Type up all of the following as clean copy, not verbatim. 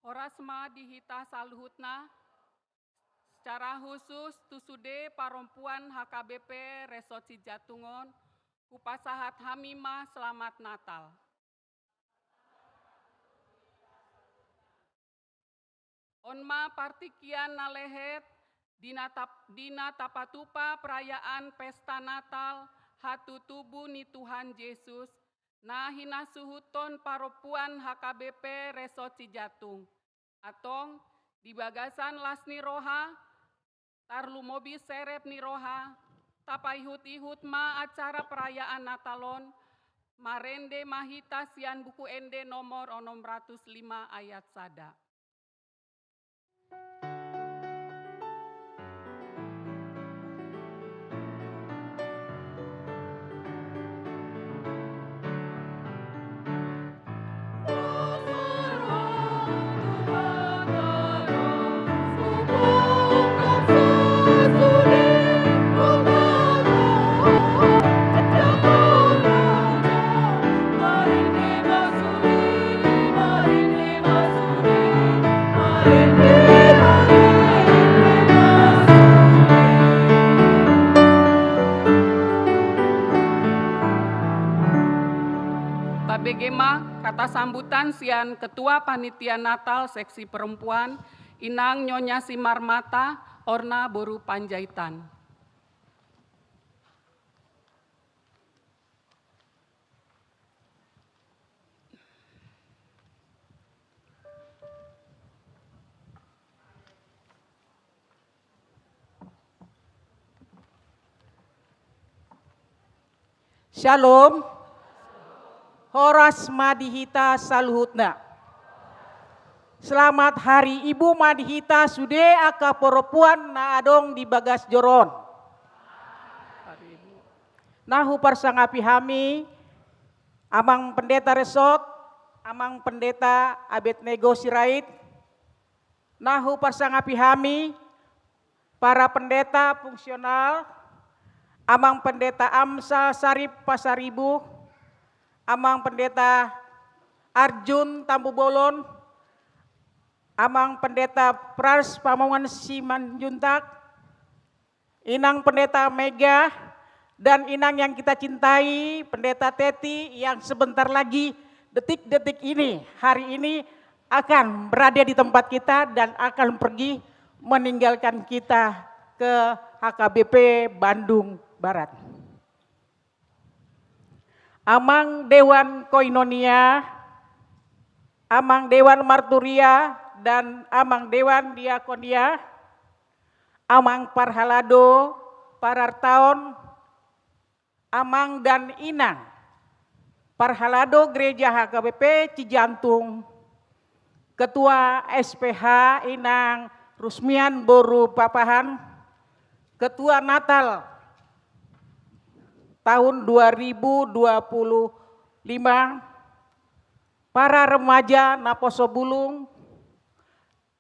Horasma dihita saluhutna, secara khusus tusude perempuan HKBP Resort Cijantungon, Kupasahat Hamimah Selamat Natal. Onma partikian nalehet dina tapatupa perayaan pesta Natal hatu tubuh ni Tuhan Yesus, nah hina suhuton paropuan HKBP Resort Cijatung. Atong di bagasan las ni roha, tarlu mobil serep ni roha, tapaihut-ihut ma acara perayaan Natalon, marende mahita sian buku ende nomor 605 ayat sada. Babegema kata sambutan sian Ketua Panitia Natal Seksi Perempuan, Inang Nyonya Simarmata, Orna Boru Panjaitan. Shalom. Horas madihita saluhutna. Selamat Hari Ibu madihita sude aka perempuan na adong di Bagas Joron. Nahu parsangapi hami, amang pendeta resort, amang pendeta Abednego Sirait, nahu parsangapi hami, para pendeta fungsional, amang pendeta Amsal Sarip Pasaribu, amang pendeta Arjun Tambubolon, amang pendeta Pras Pamongan Simanjuntak, inang pendeta Mega, dan inang yang kita cintai, pendeta Teti yang sebentar lagi detik-detik ini, hari ini akan berada di tempat kita dan akan pergi meninggalkan kita ke HKBP Bandung Barat. Amang Dewan Koinonia, amang Dewan Marturia, dan amang Dewan Diakonia, amang Parhalado, Parartaon, amang dan inang Parhalado Gereja HKBP Cijantung, Ketua SPH Inang Rusmian Boru Papahan, Ketua Natal tahun 2025, para remaja Naposo Bulung,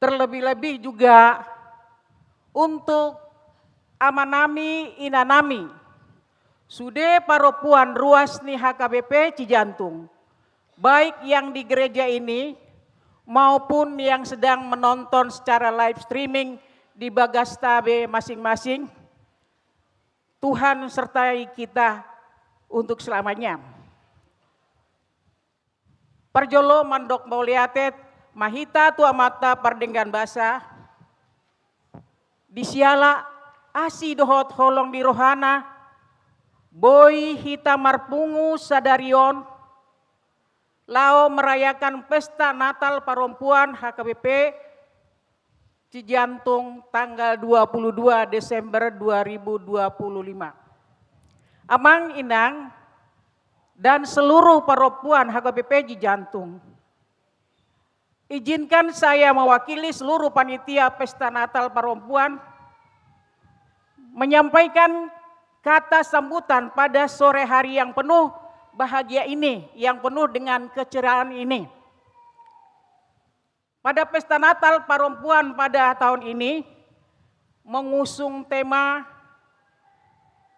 terlebih-lebih juga untuk amanami inanami, sude paropuan ruas ni HKBP Cijantung, baik yang di gereja ini maupun yang sedang menonton secara live streaming di Bagastabe masing-masing. Tuhan sertai kita untuk selamanya. Parjolo mandok mauliatet mahita tua mata pardenggan basa. Disiala asi dohot holong di rohana. Boy hita marpungu sadarion. Lao merayakan pesta Natal perempuan HKBP Cijantung tanggal 22 Desember 2025. Amang inang dan seluruh perempuan HKBP Cijantung, izinkan saya mewakili seluruh panitia pesta Natal perempuan menyampaikan kata sambutan pada sore hari yang penuh bahagia ini, yang penuh dengan keceriaan ini. Pada pesta Natal perempuan pada tahun ini mengusung tema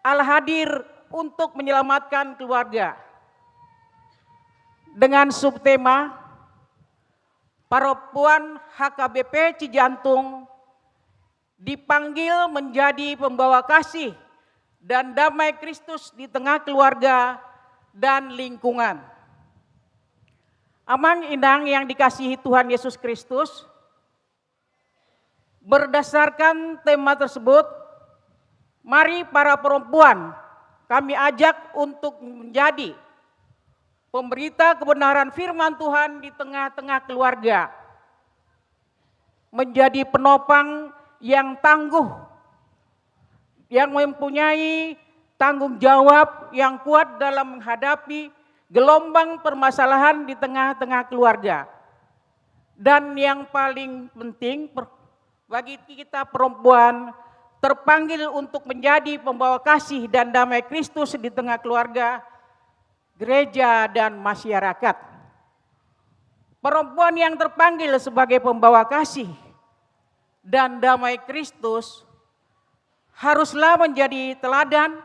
Allah hadir untuk menyelamatkan keluarga. Dengan subtema perempuan HKBP Cijantung dipanggil menjadi pembawa kasih dan damai Kristus di tengah keluarga dan lingkungan. Amang Inang yang dikasihi Tuhan Yesus Kristus, berdasarkan tema tersebut, mari para perempuan kami ajak untuk menjadi pemberita kebenaran firman Tuhan di tengah-tengah keluarga, menjadi penopang yang tangguh, yang mempunyai tanggung jawab yang kuat dalam menghadapi gelombang permasalahan di tengah-tengah keluarga. Dan yang paling penting bagi kita perempuan terpanggil untuk menjadi pembawa kasih dan damai Kristus di tengah keluarga, gereja, dan masyarakat. Perempuan yang terpanggil sebagai pembawa kasih dan damai Kristus haruslah menjadi teladan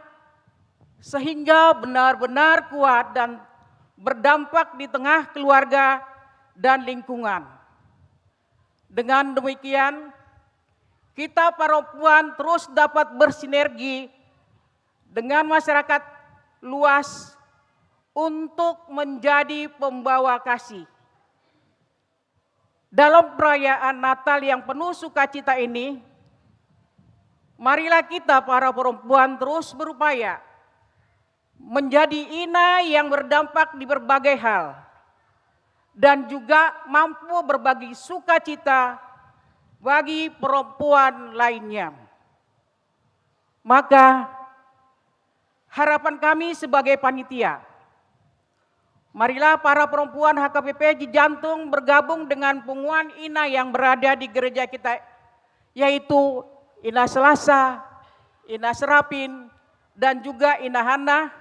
sehingga benar-benar kuat dan berdampak di tengah keluarga dan lingkungan. Dengan demikian, kita perempuan terus dapat bersinergi dengan masyarakat luas untuk menjadi pembawa kasih. Dalam perayaan Natal yang penuh sukacita ini, marilah kita para perempuan terus berupaya menjadi inai yang berdampak di berbagai hal dan juga mampu berbagi sukacita bagi perempuan lainnya. Maka harapan kami sebagai panitia, marilah para perempuan HKBP Cijantung bergabung dengan punggungan Ina yang berada di gereja kita, yaitu Ina Selasa, Ina Serapin, dan juga Ina Hana,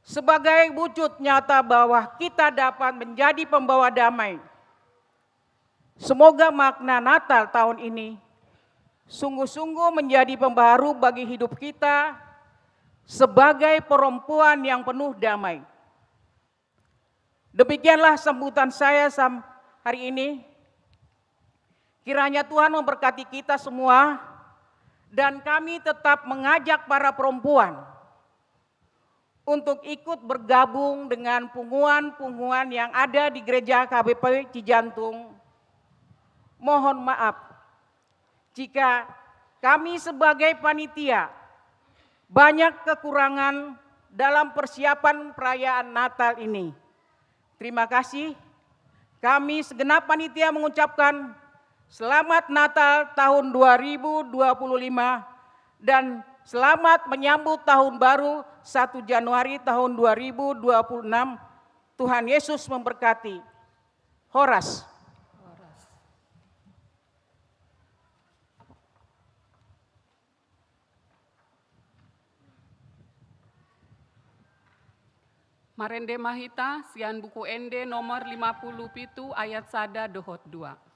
sebagai wujud nyata bahwa kita dapat menjadi pembawa damai. Semoga makna Natal tahun ini sungguh-sungguh menjadi pembaharu bagi hidup kita sebagai perempuan yang penuh damai. Demikianlah sambutan saya hari ini. Kiranya Tuhan memberkati kita semua dan kami tetap mengajak para perempuan untuk ikut bergabung dengan punggungan-punggungan yang ada di gereja KBP Cijantung. Mohon maaf jika kami sebagai panitia banyak kekurangan dalam persiapan perayaan Natal ini. Terima kasih. Kami segenap panitia mengucapkan selamat Natal tahun 2025 dan selamat menyambut tahun baru 1 Januari tahun 2026. Tuhan Yesus memberkati. Horas. Marende Mahita, sian buku ende nomor 57 ayat sada dohot 2.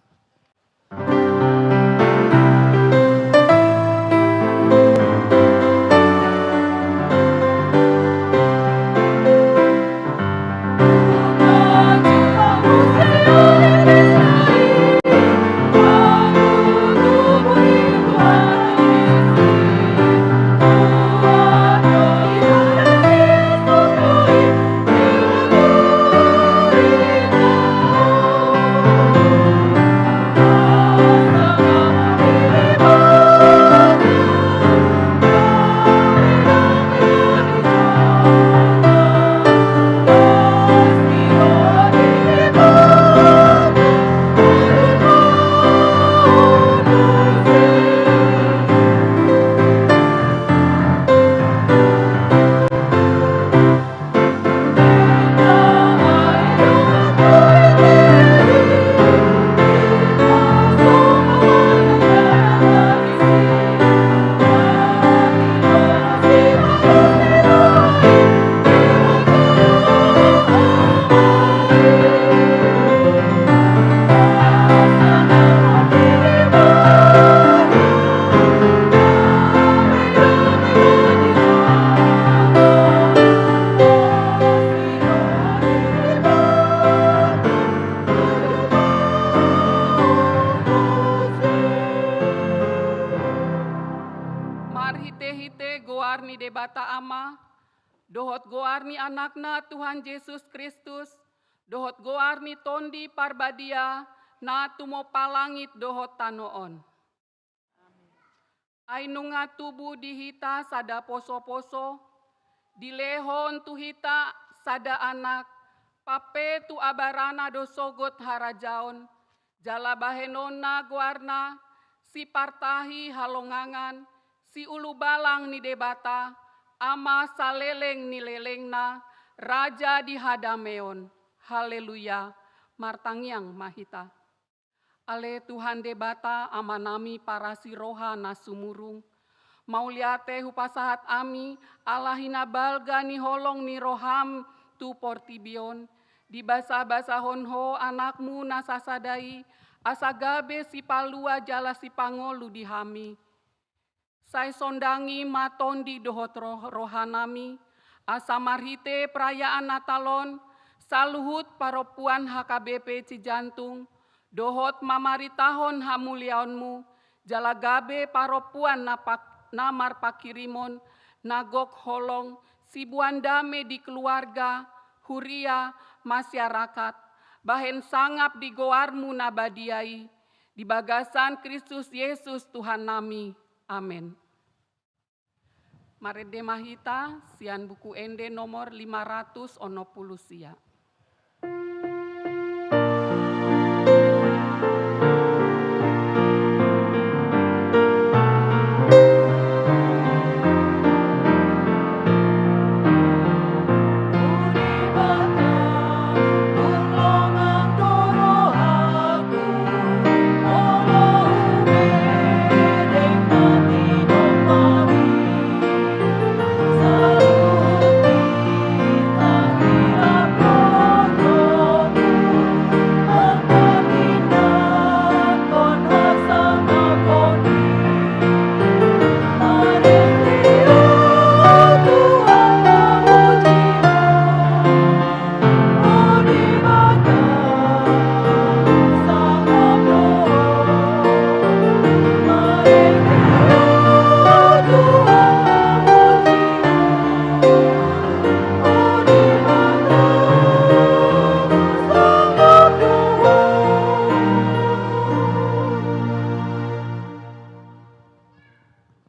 debata ama, dohot goarni anakna Tuhan Yesus Kristus, dohot goarni tondi parbadia, na tumo palangit dohot tanoon. Ainunga tubuh dihita sada poso-poso, dilehon tuhita sada anak, pape tu abarana dosogot harajaon, jala bahenona guarna, si partahi halongangan, si ulu balang ni debata, ama saleleng ni lelengna, raja di hadameon. Haleluya, martangyang mahita. Ale Tuhan debata amanami para siroha na sumurung. Mauliate hupasahat ami, alahina balga ni holong ni roham tu portibion. Di basa-basa honho anakmu nasasadai, asagabe si palua jala si pangolu dihami. Sai sondangi matondi dohot rohanami, asamarhite perayaan Natalon, saluhut paropuan HKBP Cijantung, dohot mamaritahon hamuliaonmu, jalagabe paropuan namar pakirimon, nagok holong, sibuan dame di keluarga, huria, masyarakat, bahen sangap di goarmu nabadiai, di bagasan Kristus Yesus Tuhan nami. Amin. Marede mahita, sian buku ende nomor 500 onopulu sia.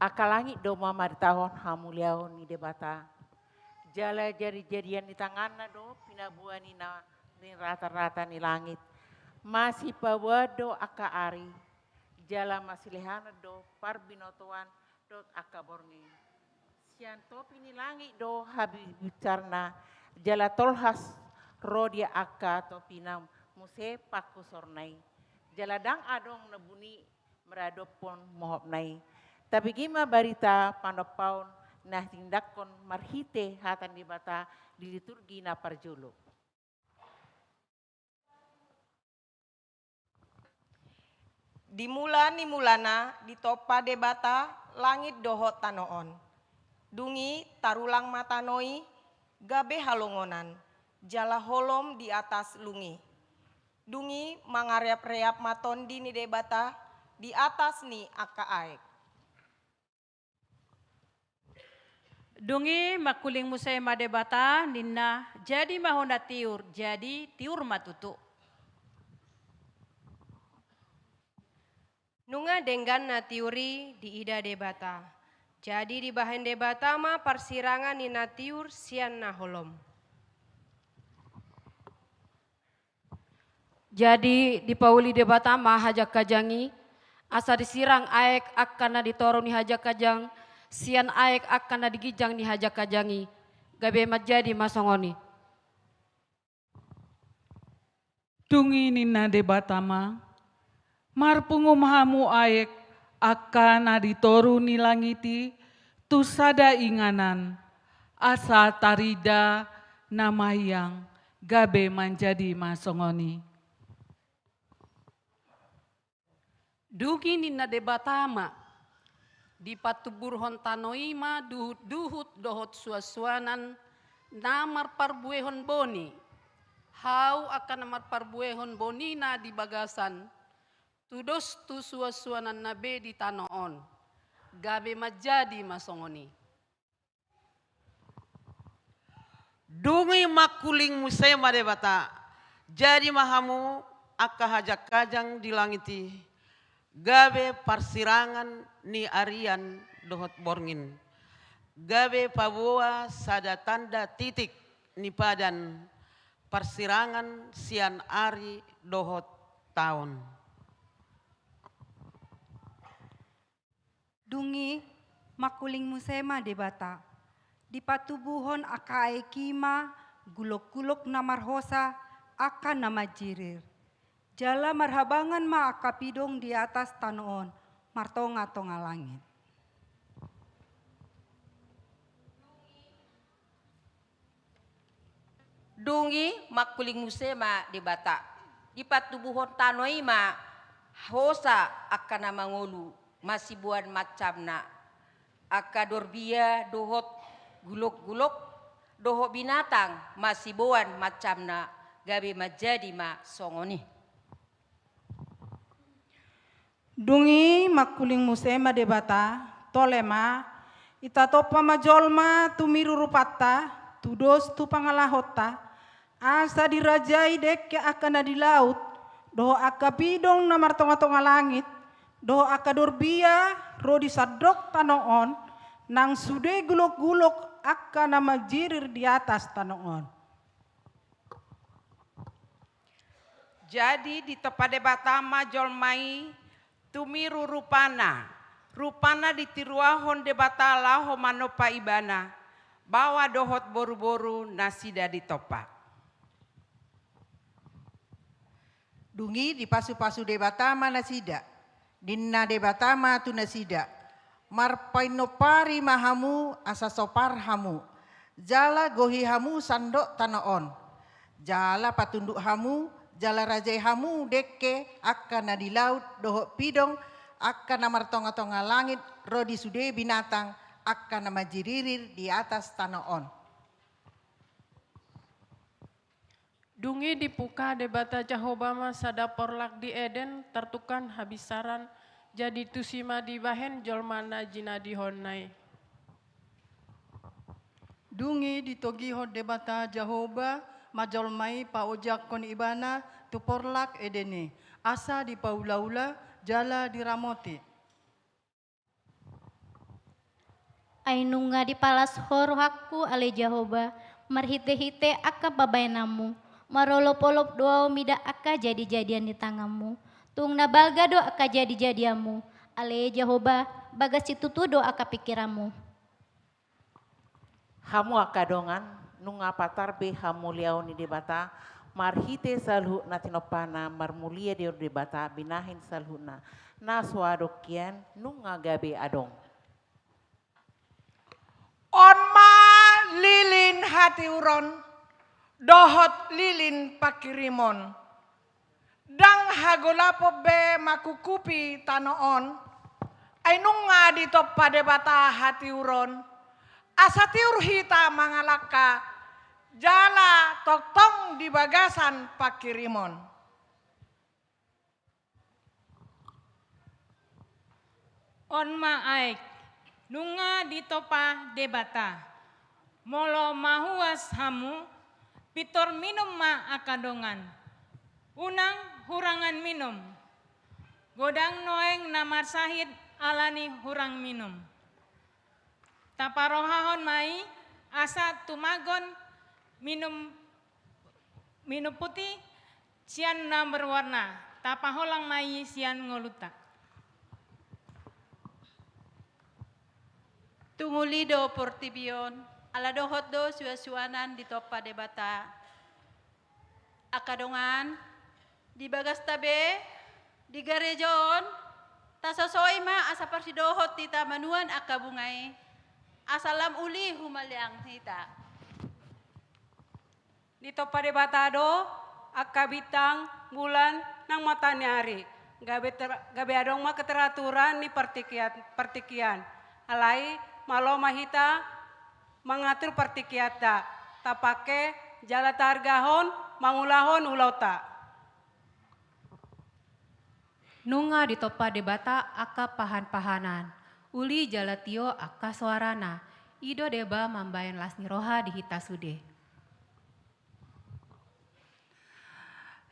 Akalangi doma maritahon hamuliaon ni debata. Jala jari-jarian di tanganna do pinabuan ni rata-rata ni langit. Masih pawado aka ari. Jala masih lehana do parbinotoan do aka borngi. Sian topi ni langit do habis bicarna. Jala tolhas rodia aka topina muse paku sornai. Jala dang adong nebuni meradopon mohopnai. Tapi gima barita pandopaun nah tindakon marhite hatan debata di liturgi na parjolo. Dimula ni mulana ditopa debata langit dohot tanoon. Dungi tarulang matanoi gabe halongonan. Jala holom di atas lungi. Dungi mangareap-reap matondi ni debata di atas ni aka aek. Dungi makuling musai madebata ninna jadi mahonda tiur, jadi tiur matutu. Nunga denggan na tiuri di ida debata. Jadi di bahan debata ma persirangan ni na tiur sian na holom. Jadi di pauli debata ma hajak kajangi, asa disirang aek akan na ditoro ni hajak kajang, sian aek akan na digijang ni hajak kajangi, gabe majadi masongoni. Dungi nina debatama, marpungum hamu aek akan na ditoru ni langiti, tu sada inganan, asa tarida namayang, gabe manjadi masongoni. Dugi nina debatama, di patubur hontanoima duhut dohot suasuanan namar parbuehon boni. Hau akan namar parbuehon bonina di bagasan. Tudos tu suasuanan nabe di tanoon. Gabe majadi masongoni. Dungi makuling musema debata. Jadi mahamu akka hajak kajang di langiti. Gabe parsirangan ni arian dohot borngin. Gabe paboa sada tanda titik ni padan. Parsirangan sian ari dohot tahun. Dungi makuling musema debata. Di patubuhon aka ekima gulok-gulok namarhosa aka nama jirir. Jala marhabangan ma aka pidong di atas tanoon martonga-tonga langit. Dungi makuling musema debata. Di patubuhon tanoi ma hosa aka nama ngolu masibuan macamna. Aka dorbia dohot gulok-gulok dohot binatang masibuan macamna gabe majadi ma songoni. Dungi makuling musema debata tolema itatopa majolma tumiru rupatta tudos tu pangalahota asa dirajai dekke akan di laut doho aka pidong namar tonga-tonga langit doho aka dorbia rodi sadok tanoon nang sude gulok-gulok aka nama jirir di atas tanoon. Jadi di tepa debata majolmai tumiru rupana. Rupana ditiruahon debata laho manopa ibana. Bawa dohot boru-boru nasida di topa. Dungi di pasu-pasu debata nasida. Dinna debata tu nasida. Marpainopari mahamu asa sopar hamu. Jala gohi hamu sandok tanoon. Jala patunduk hamu. Jala rajai hamu dekke akan di laut dohok pidong akan namar tonga-tonga langit rodi sude binatang akan nama jiririr di atas tanoon. Dungi dipuka debata Jahobama sada porlak di Eden tertukan habisaran jadi tusima di bahen jolmana jina di honai. Dungi ditogiho debata Jahoba majolmai paojak kon ibana tu porlak edene asa di paula-ula jala di ramoti. Ainunga di palas hor hakku ale Jahoba marhite-hite aka babainamu marolop-olop doa mida aka jadi-jadian di tanganmu tung nabalga do aka jadi-jadiamu ale Jahoba bagas situtudo aka pikiramu. Hamu aka dongan nunga patarbe hamuliau ni debata marhite salhu natinopana marmulia di debata binahin salhuna naswadokian nunga gabe adong. Onma lilin hati uron dohot lilin pakirimon dang hagolapo be makukupi tanoon ay nunga di topa debata hati uron asa tiur hita mangalaka jala toktong di bagasan pakirimon. Onma aik nunga di topa debata molo mahuas hamu pitor minum ma akadongan unang hurangan minum godang noeng namar sahid alani hurang minum taparohahon mai asa tumagon minum putih sian na berwarna tapaholang mai sian ngoluta. Tungulido portibion ala dohot do suasuanan di topa debata akadongan di bagas tabe di garejon tasasoy ma asa parsidohot tita manuan akabungay asalam uli humaliang hita. Dito pa debatado, akabitang bulan ng matanyari. Gabi adong keteraturan ni partikian. Alai malo mahita mengatur partikiata. Tapake jala targahon mangulahon ulauta. Nunga dito pa debata aka pahan-pahanan. Uli jalatio aka suarana, ido deba mambayan lasni roha di hita sude.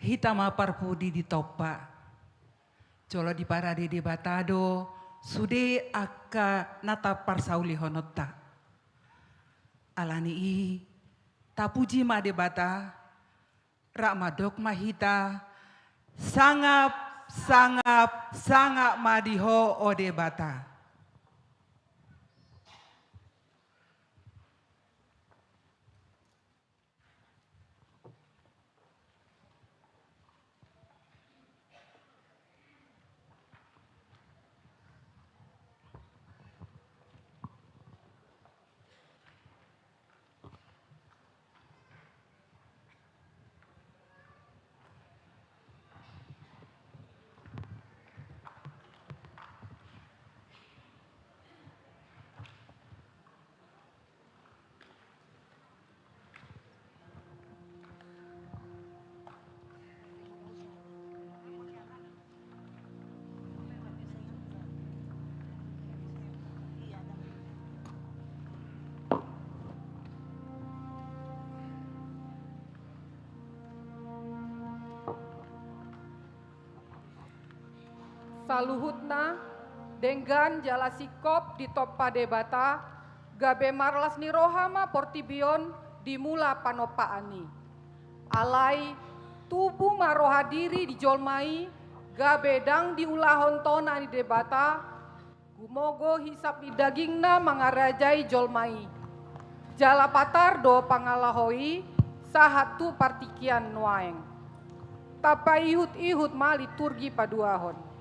hitama parpudi di topa. Jolo di parade di batado, sude akka nata parsauli honota. Alani i, tapuji ma de bata, rak madok mahita, sangap madiho ode bata. Saluhutna dengan jala sikop di topa debata gabe marlas ni rohama portibion dimula panopaani. Alai tubuh maroha diri di jolmai gabe dang diulahon tona di debata gumogo hisap di dagingna mangarajai jolmai. Jala patar do pangalahoi sahatu partikian nuaeng. Tapa ihut-ihut ma liturgi paduahon.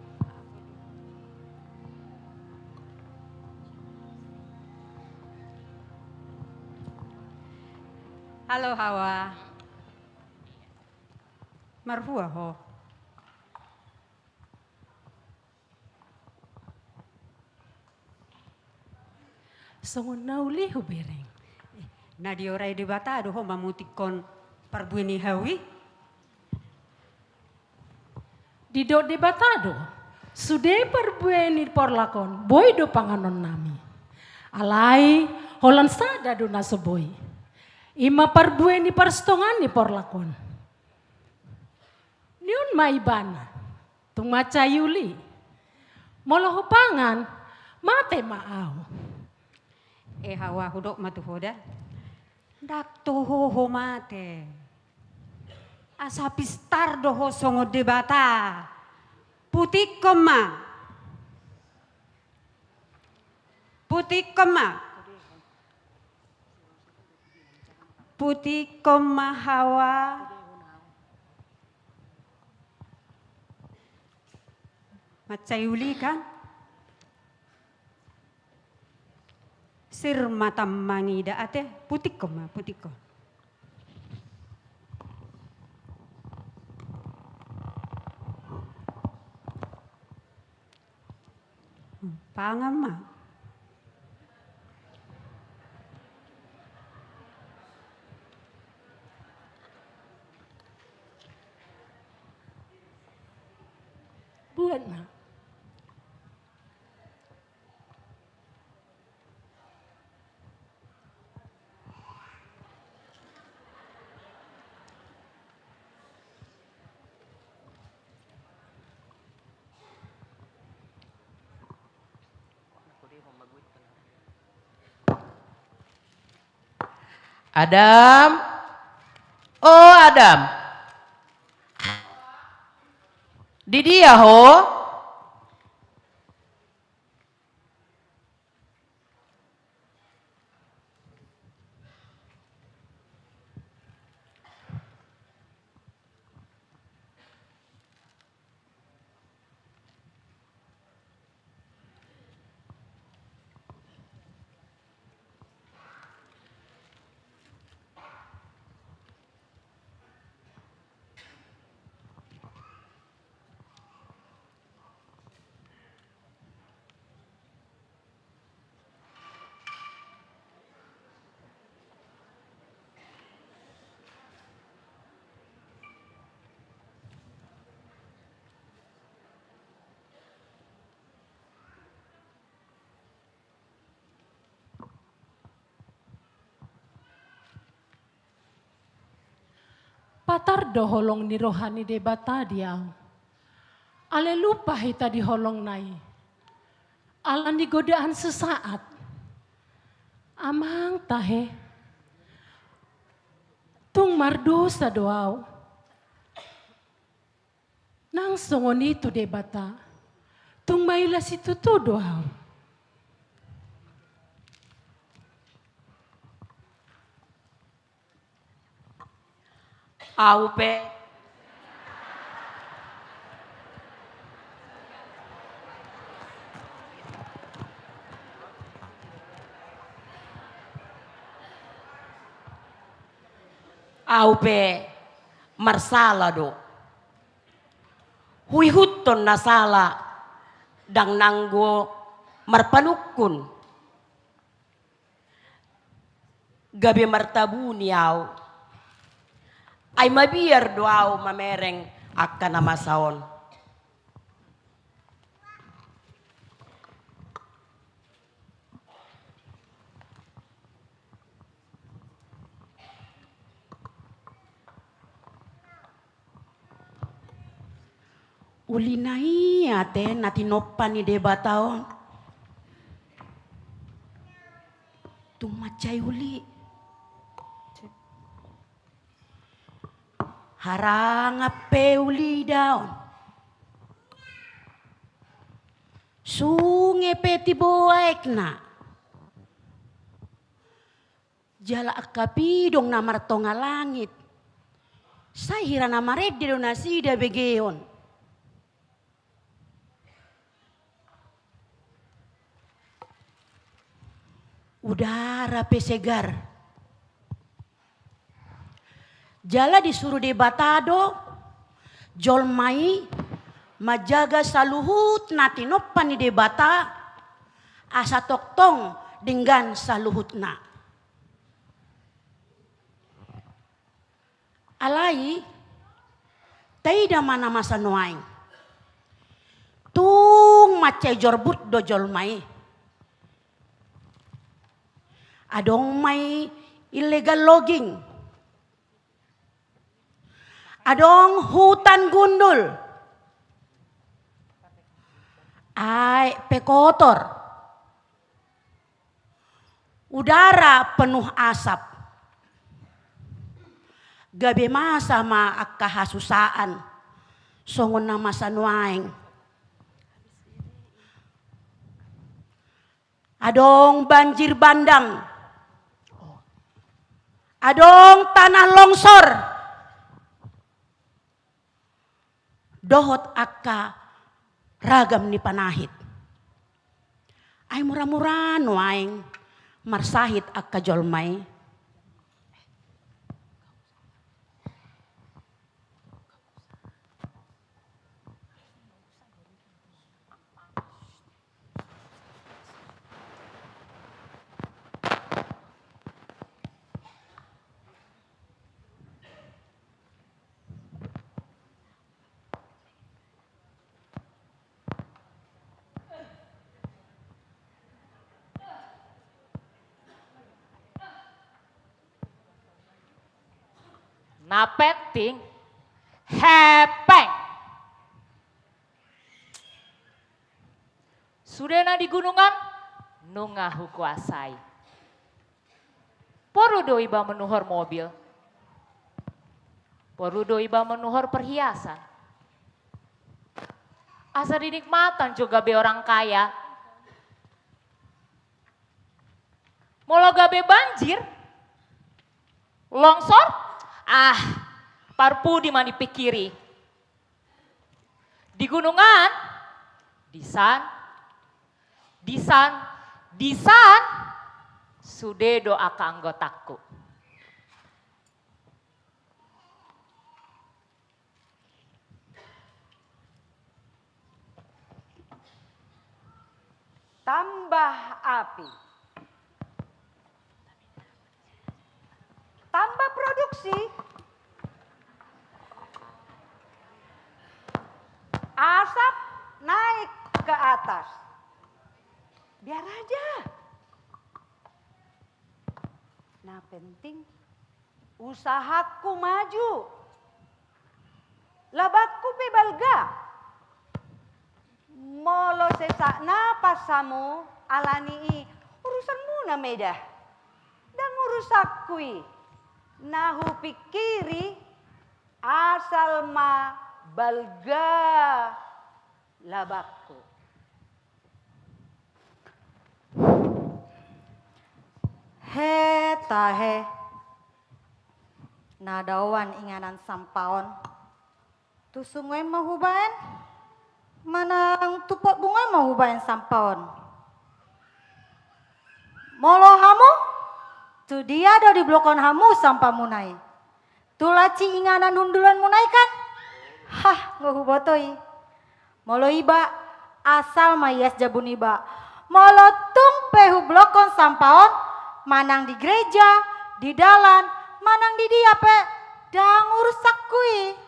Halo Hawa. Marhua ho. Songon nauli hubereng. Na di orai di batado ho mamutikon parbuini hawi. Di do de batado. Sude parbuini porlakon. Boy do panganon nami. Alai holan sada do nasoboy. Ima parbueni parstongan ni porlakon. Niun maibana. Tung maca yuli. Moloho pangan. Mate maaw. Hawa hudok matuhoda. Dak toho mate. Asa pistar doho songo debata. Putik koma. Putik koma. Putih koma Hawa. Macayuli kan? Sir matam mangida ate putih koma putih koma. Pangama. Buat na. Adam. Oh Adam. Di dia ho. patar do holong ni rohani de bata diau. Ale lupa hita di holong nai. Alan di godaan sesaat. Amang tahe. Tung mardosa doau. Nang songon itu de bata. Tung mailas itu tu doau. Aupe. Aupe marsala do. Hui huton na sala dang nanggo marpanukun. Gabi martabu niyaw. Ay mabiar doaw mamereng akka namasaon. Ulinai ate natinopan ni debataon. Tumacay uli. Harangape uli daon. Sunge peti boaek na. Jala akapidong na martonga langit. Sahira na mared di donasida begeon. Udara pesegar. Jala disuruh di batado. Jolmai majaga saluhut natinopan ni debata. Asa toktong dengan saluhut na. Alai. Taida mana masa noaing. Tung macai jorbut do jolmai. Adong may illegal logging. Adong hutan gundul. Ay pekotor. Udara penuh asap. Gabi masa ma akahasusaan. Songon na masanuaing. Adong banjir bandang. Adong tanah longsor. Dohot akka ragam ni panahit. Ay murah-murah no aing marsahit akka jolmay. Napenting hepeng. Sudena di gunungan nungahu kuasai. Porudo iba menuhor mobil. Porudo iba menuhor perhiasan. Asa dinikmatan juga be orang kaya. Molo gabe banjir. Longsor. Parpu di mana dipikiri. Di gunungan, disan, sudah doa ke anggotaku. Tambah api. Tambah produksi. Asap naik ke atas. Biar aja. Nah penting usahaku maju. labakku pe balga. Molo sesak napasamu alani urusanmu na medah. Dan urusakui nahu pikiri asal ma balga labakku. He tahe nadawan inganan sampaon tu sungai mahubaen manang tupot bunga mahubaen sampaon molo hamu tu dia do di blokon hamu sampah munai tu laci inganan hundulan munai kan hah ngehubotoi molo iba asal mayas jabun iba molo tumpe hublokon sampaon manang di gereja, di dalan, manang di dia pe, dah ngurusak kui.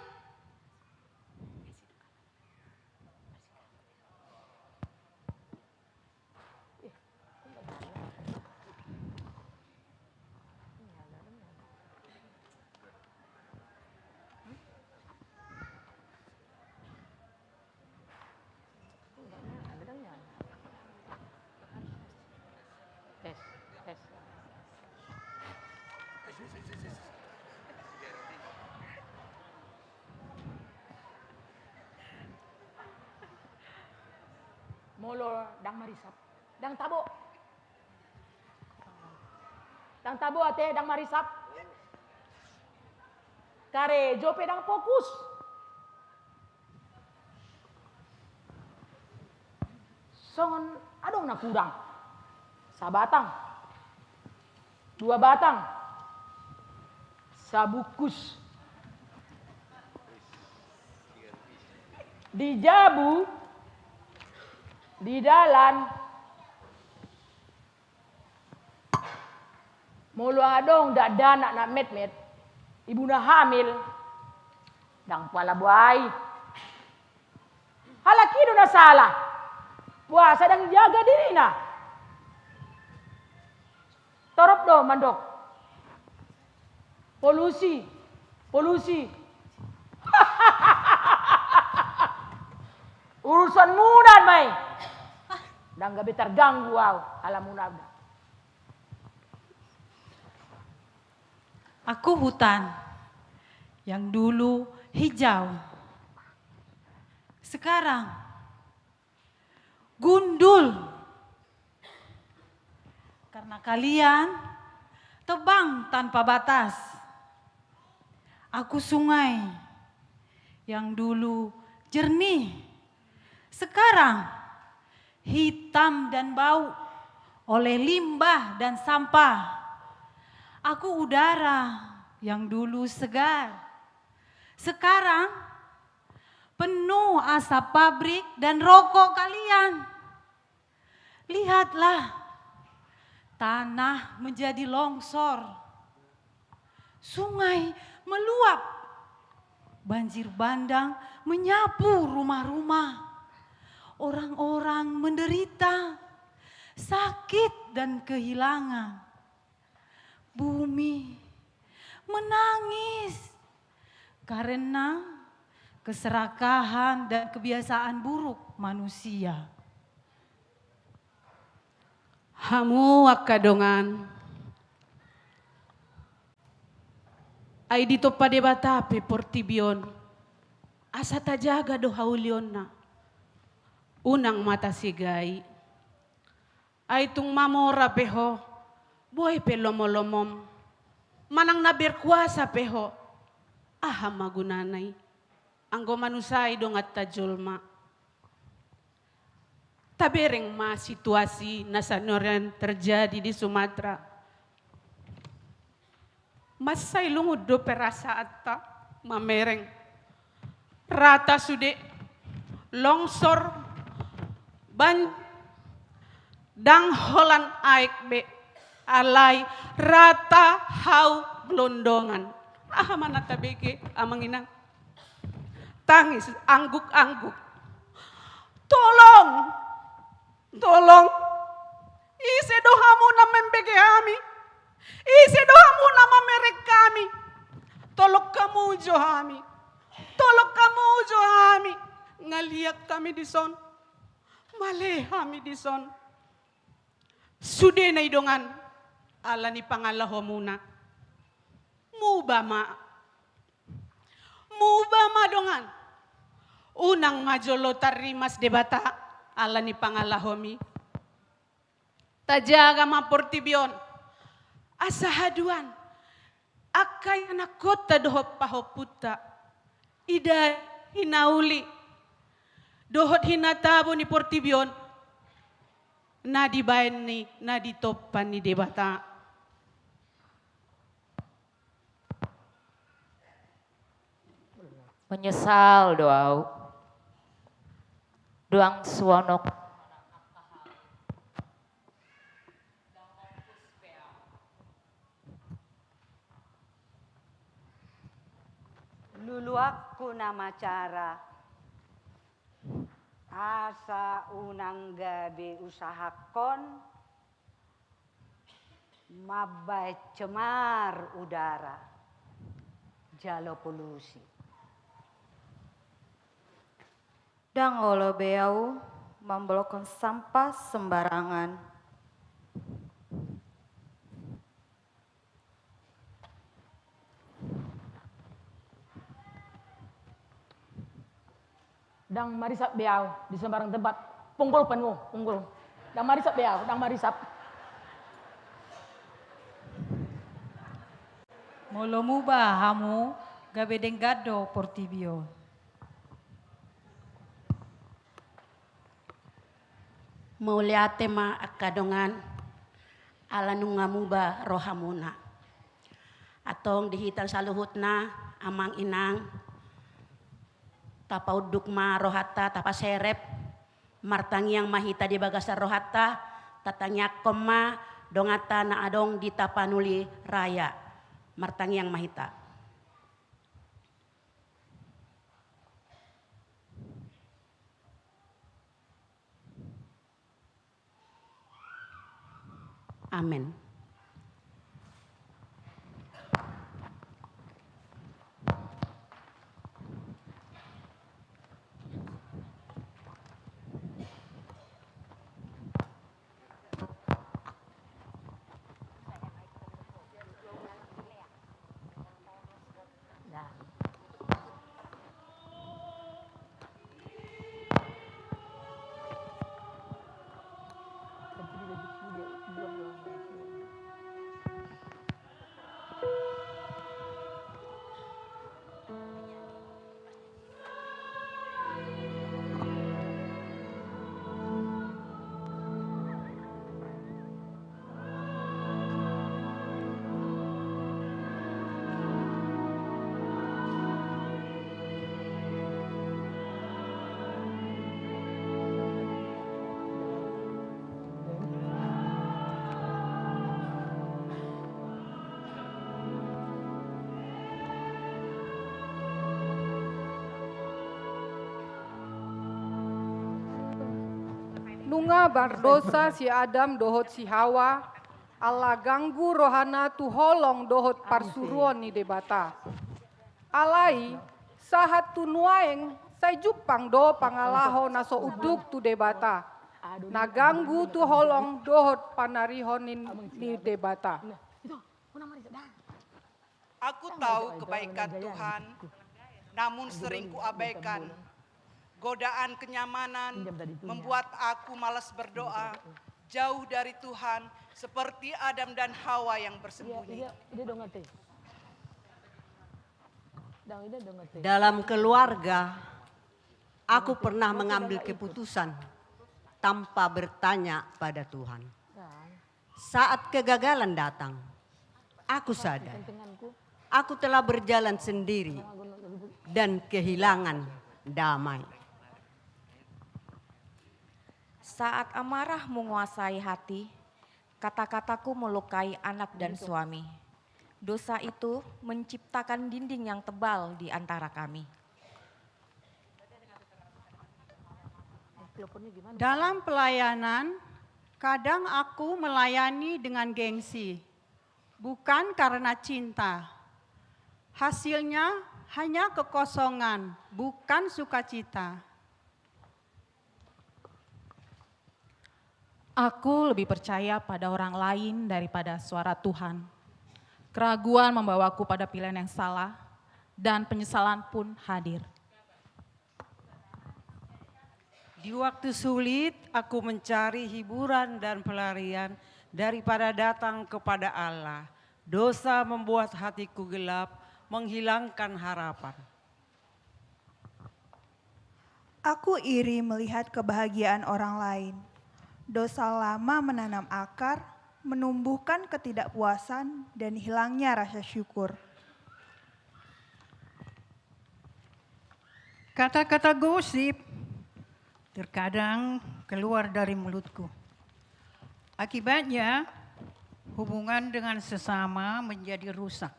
Molo dang marisap, dang tabo. Dang tabo ate dang marisap. Kare jope dang fokus. Songon adong na kurang. Sabatang. 2 batang. Sabukus. Dijabu di dalan mulu adong dak dana nak met ibu na hamil dang pala buai halaki do na salah puasa dang jaga diri na torop do mandok polusi urusan munan mai dan gak terganggu alamunabda. Aku hutan yang dulu hijau. Sekarang gundul. Karena kalian tebang tanpa batas. Aku sungai yang dulu jernih. Sekarang hitam dan bau oleh limbah dan sampah. Aku udara yang dulu segar. Sekarang penuh asap pabrik dan rokok kalian. Lihatlah, tanah menjadi longsor. Sungai meluap. Banjir bandang menyapu rumah-rumah. Orang-orang menderita, sakit dan kehilangan. Bumi menangis karena keserakahan dan kebiasaan buruk manusia. Hamu wakadongan. Ay dito pa de batape portibion. Asa tajaga do haulion na. Unang mata sigay. Ay tung mamora peho. Boy pe lomolomom. Manang nabirkwasa peho. Aha magunanay. Anggo manusay dong at tajulma. Tabereng ma situasi na sanoran terjadi di Sumatera. Masay lungod do perasa atta mamereng. Rata sude longsor dang holan aik be alay rata hau blondongan. Ah mana tabeke amanginang. Tangis angguk-angguk. Tolong. Tolong. Ise dohamu na membeke kami. Ise dohamu na mamerek kami. Tolong kamu johami. tolong kamu Joami. Ngaliak kami di son. Maleh kami di son. Sude na idongan. Ala ni pangalaho muna. Mubama dongan. Unang majolo tarimas debata. Ala ni pangalahomi. Tajaga maportibion. Asahaduan. Akay anak kota dohot pahoputa. Ida hinauli. Dohot hinatabo ni portibion. Na dibayan ni, na ditopan ni debata. Menyesal doau. Doang suwanok. Luluakku nama cara asa unang gabi usahakon mabai cemar udara jalo polusi Dang olo beau memblokkan sampah sembarangan. Dang marisap beau di sembarang tempat. Punggul penuh, punggul. Dang marisap beau, dang marisap. Molo muba hamu gabe denggado portibio. Mauliate ma akadongan ala nungamuba rohamuna. Atong dihital saluhutna amang inang tapauduk ma rohata tapa serep martangiang mahita di bagasar rohata tatangyak koma dongata na adong di tapanuli raya martangiang mahita. Amin. Nunga berdosa si Adam dohot si Hawa, Allah ganggu rohana tu holong dohot parsuruan ni debata. Alai sahat tu nuaeng sai jupang do pangalaho naso uduk tu debata. Na ganggu tu holong dohot panarihonin ni debata. Aku tahu kebaikan Tuhan, namun sering kuabaikan. Godaan kenyamanan membuat aku malas berdoa, jauh dari Tuhan seperti Adam dan Hawa yang bersembunyi. Dalam keluarga, aku pernah mengambil keputusan tanpa bertanya pada Tuhan. Saat kegagalan datang, aku sadar aku telah berjalan sendiri dan kehilangan damai. Saat amarah menguasai hati, kata-kataku melukai anak dan suami. Dosa itu menciptakan dinding yang tebal di antara kami. Dalam pelayanan, kadang aku melayani dengan gengsi, bukan karena cinta. Hasilnya hanya kekosongan, bukan sukacita. Aku lebih percaya pada orang lain daripada suara Tuhan. Keraguan membawaku pada pilihan yang salah, dan penyesalan pun hadir. Di waktu sulit, aku mencari hiburan dan pelarian daripada datang kepada Allah. Dosa membuat hatiku gelap, menghilangkan harapan. Aku iri melihat kebahagiaan orang lain. Dosa lama menanam akar, menumbuhkan ketidakpuasan dan hilangnya rasa syukur. Kata-kata gosip terkadang keluar dari mulutku. Akibatnya hubungan dengan sesama menjadi rusak.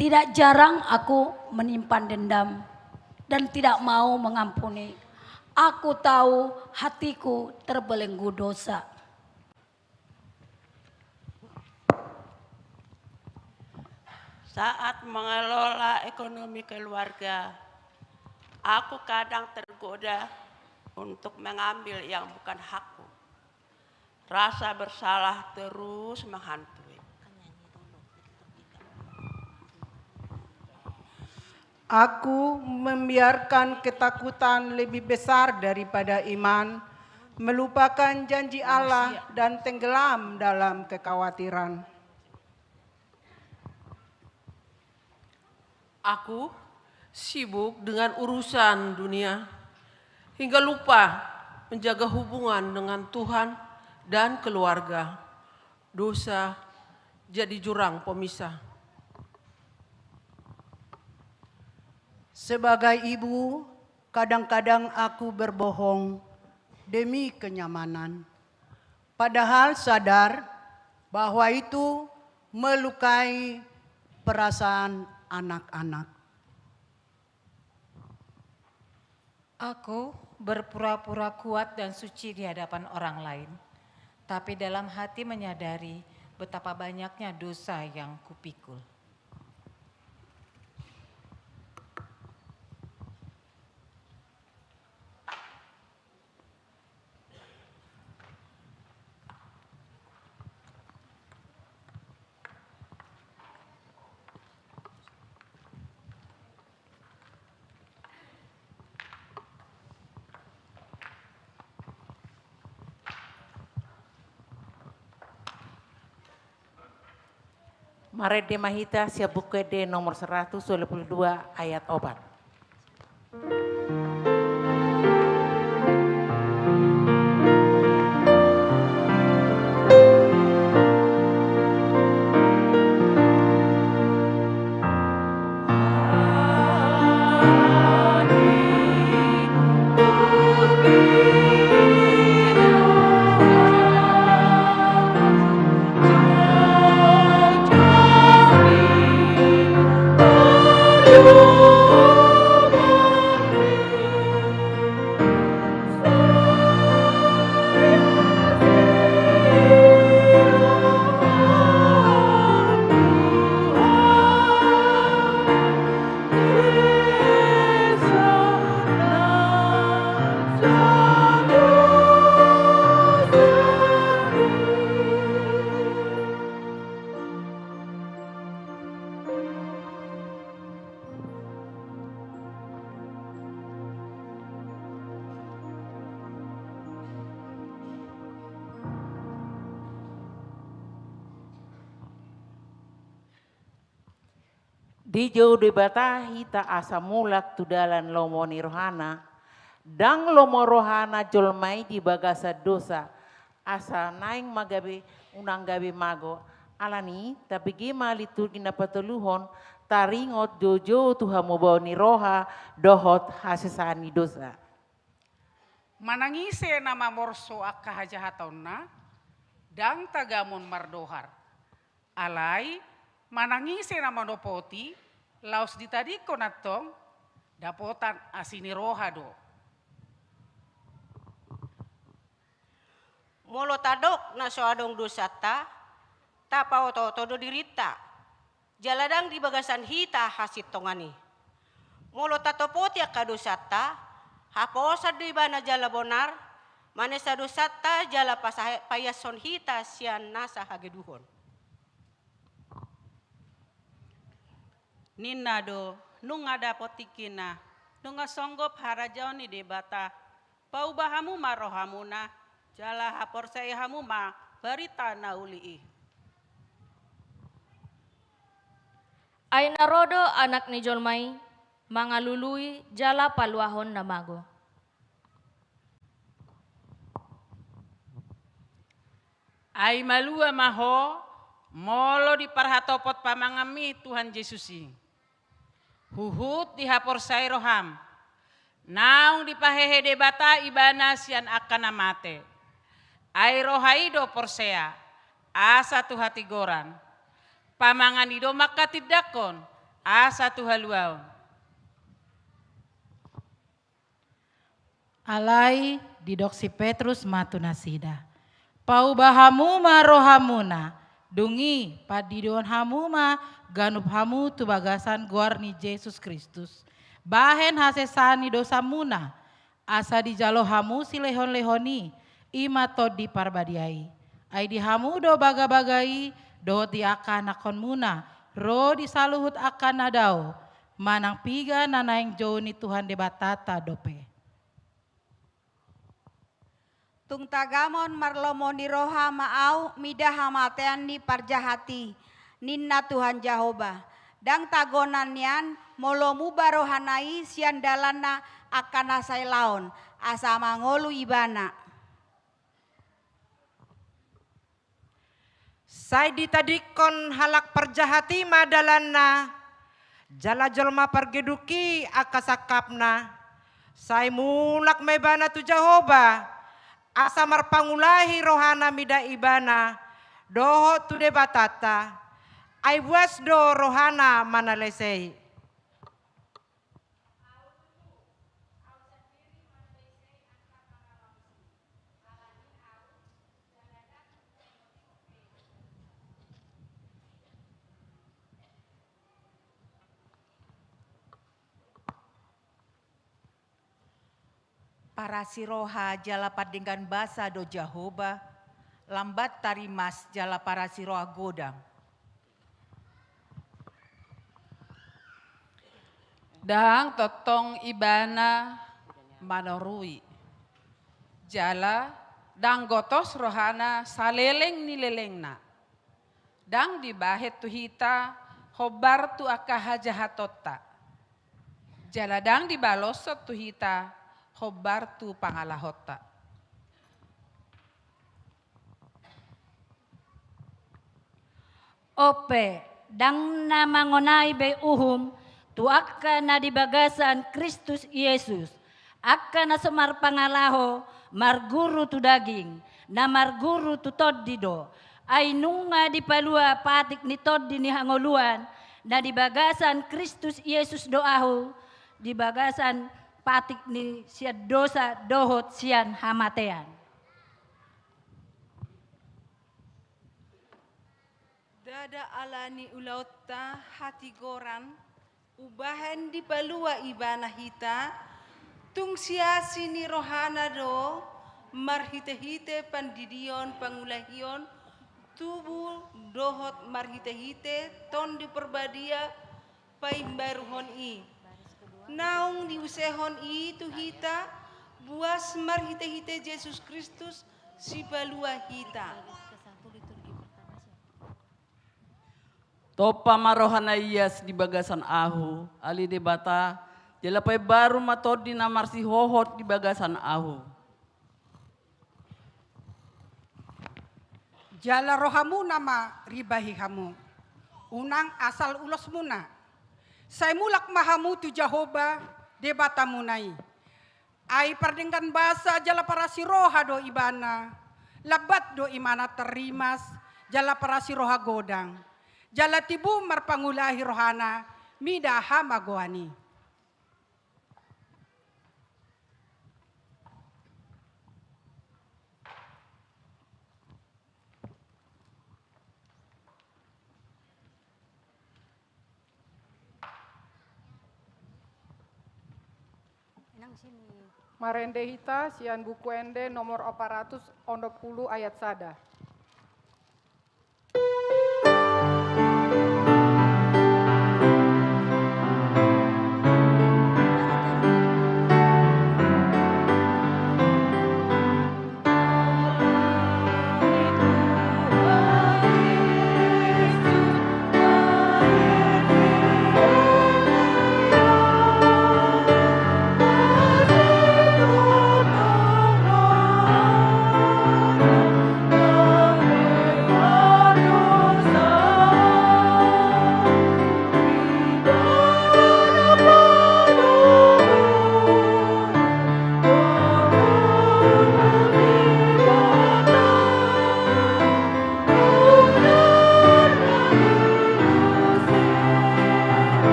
Tidak jarang aku menyimpan dendam dan tidak mau mengampuni. Aku tahu hatiku terbelenggu dosa. Saat mengelola ekonomi keluarga, aku kadang tergoda untuk mengambil yang bukan hakku. Rasa bersalah terus menghantui. Aku membiarkan ketakutan lebih besar daripada iman, melupakan janji Allah dan tenggelam dalam kekhawatiran. Aku sibuk dengan urusan dunia hingga lupa menjaga hubungan dengan Tuhan dan keluarga. Dosa jadi jurang pemisah. Sebagai ibu, kadang-kadang aku berbohong demi kenyamanan. Padahal sadar bahwa itu melukai perasaan anak-anak. Aku berpura-pura kuat dan suci di hadapan orang lain, tapi dalam hati menyadari betapa banyaknya dosa yang kupikul. Marede Mahita Siabukede nomor 122 ayat obat. Di jauh debata hita asa mulak tudalan lomo ni rohana, dang lomo rohana jolmai di bagasa dosa, asa naing magabe unang gabe mago, alani tapi gima liturgi na patuluhon, taringot jojo Tuhan mo bawa ni roha, dohot hasesani dosa. manangise nama morso akka hajahatonna dang tagamon mardohar. Alai manangise nama dopoti laos ditadiko natong dapotan asini rohado. Molo tadok na soadong dosata tapa oto-oto dirita. Jaladang di bagasan hita hasit tongani. Molo tatopoti akka dosata haposa di bana jala bonar, manesa dosata jala payason hita sian nasa hageduhon. Ninado, nung ada potikina, nung songgop harajoni debata, paubahamu marohamuna, jala haporsaihamu ma barita naulii. Ay narodo anak ni Jolmai, mangalului jala paluahon namago. Ay malua maho, molo di parhatopot pamangami Tuhan Yesusi. Huhut di haporsai roham, naung di pahehe debata ibana sian akan amate. Ay rohaido porsea, asa tu hati goran. Pamangan ido maka tidakon, asa tu haluaon. Alai didoksi Petrus matu nasida. Pau bahamu ma rohamuna. Dungi padidoan hamu ma ganup hamu tu bagasan guarni Yesus Kristus. Bahen hasesani dosa muna. Asa di jalo hamu si lehon-lehoni. Ima tod di parbadiai. Ai di hamu do baga-bagai. Do di akan akon muna. Ro di saluhut akan nadao. Manang piga nanaing joni Tuhan debatata dope. Tung tagamon marlomoni roha maau midah hamatean ni parjahati ninna Tuhan Jehovah. Dang tagonan yan molomu barohanai sian dalana akan asai laon asa mangolu ibana. Sai ditadikon halak perjahati madalana jala jolma pargeduki akasakapna. Sai mulak mebana tu Jehovah. Asa marpangulahi rohana mida ibana doho tu debatata ai buas do rohana manalesei. Para siroha jala padinggan basa do Jehovah, lambat tarimas jala para siroha godang. Dang totong ibana manorui. Jala dang gotos rohana saleleng ni lelengna. Dang dibahet tu hita hobar tu akahajahatota. Jala dang dibalosot tu hita hobar tu pangalahota. Ope, dang namangonai be uhum, tu akka na dibagasan Kristus Yesus. Akka na sumar pangalaho, marguru tu daging, na marguru tu toddido. Ay nunga di palua patik ni toddi ni hangoluan, na dibagasan Kristus Yesus doahu, dibagasan patik ni siya dosa dohot sian hamatean. Dada alani ulauta hati goran, ubahan di palua ibana hita, tung siasi ni rohana do, marhite-hite pandidion pangulahion, tubuh dohot marhite-hite ton di perbadia paimbaruhon i. Naung diusehon itu hita, buas marhite-hite Yesus Kristus si balua hita. Topa marohana iyas di bagasan ahu, ali debata, jalapai baru matodi namar si hohot di bagasan ahu. Jala rohamu nama ribahi hamu, unang asal ulos muna. Sai mulak mahamu tu Jehovah debata munai. Ai pardengkan basa jala para siroha do ibana. Labat do imana terimas jala para siroha godang. Jala tibu marpangulahi rohana mida hama goani. Marende hita sian buku ende nomor 410 ayat sada.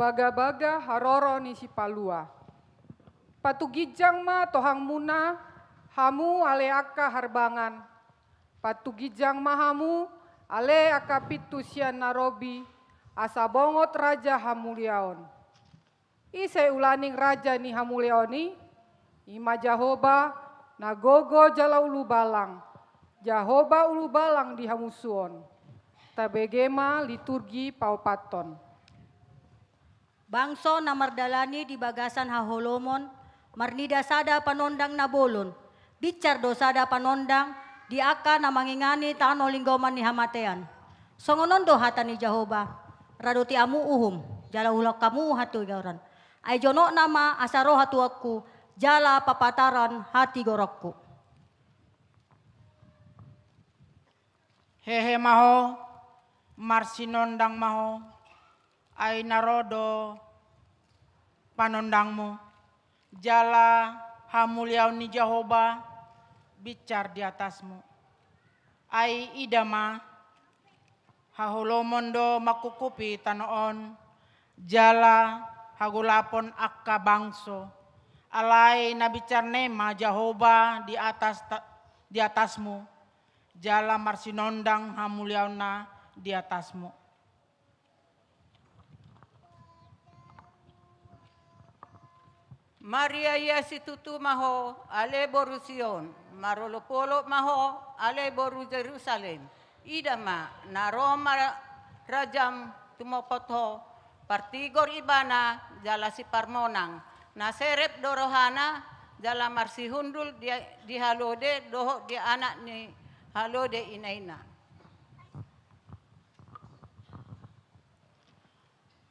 Baga-baga haroro ni si palua. Patugijang ma tohang muna, hamu ale aka harbangan. Patugijang ma hamu, ale aka pitu sian narobi, asa bongot raja hamuliaon. Isai ulaning raja ni hamuliaoni, ima Jahoba, nagogo jala ulu balang. Jahoba ulu balang di hamusuon. Tabegema liturgi paupaton. Bangso na mardalani di bagasan haholomon, marnida sada panondang na bolon, bicar do sada panondang, di aka na mangingani tano linggoman ni hamatean. Songonon do hata ni Jahoba, raduti amu uhum, jala ulok kamu hatu gauran. Ay jono nama asaro hatu aku, jala papataran hati gorokku. Hehe maho, marsinondang maho, ai narodo panondangmu, jala hamuliau ni Jahoba, bicar di atasmu. Ai idama, hahulomondo makukupi tanoon, jala hagulapon akka bangso, alai nabicar nema Jahoba di atasmu, jala marsinondang hamuliau na di atasmu. Maria Yasitutu maho ale boru Sion, marolopolo maho ale boru Jerusalem. Idama na Roma rajam tumopotho, partigor ibana jala si parmonang, na serep dorohana jala marsihundul di halode doho di anak ni halode inaina.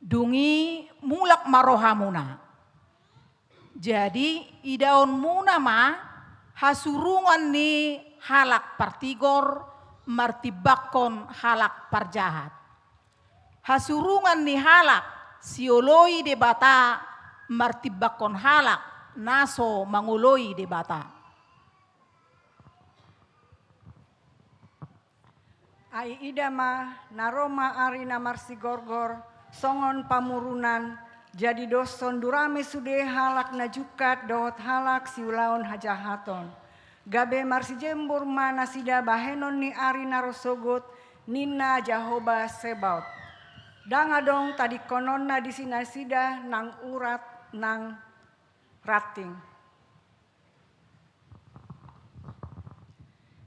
Dungi mulak marohamuna. Jadi idaon muna ma hasurungan ni halak partigor martibakon halak parjahat. Hasurungan ni halak sioloi de bata martibakon halak naso manguloi de bata. Ai idama naroma arina marsigorgor songon pamurunan jadi doson durame sude halak najukat dohot halak siulaon hajahaton. Gabe marsi jembur mana sida bahenon ni ari narosogot nina Jahoba Sebaot. Dangadong tadi kononna di sina sida nang urat nang rating.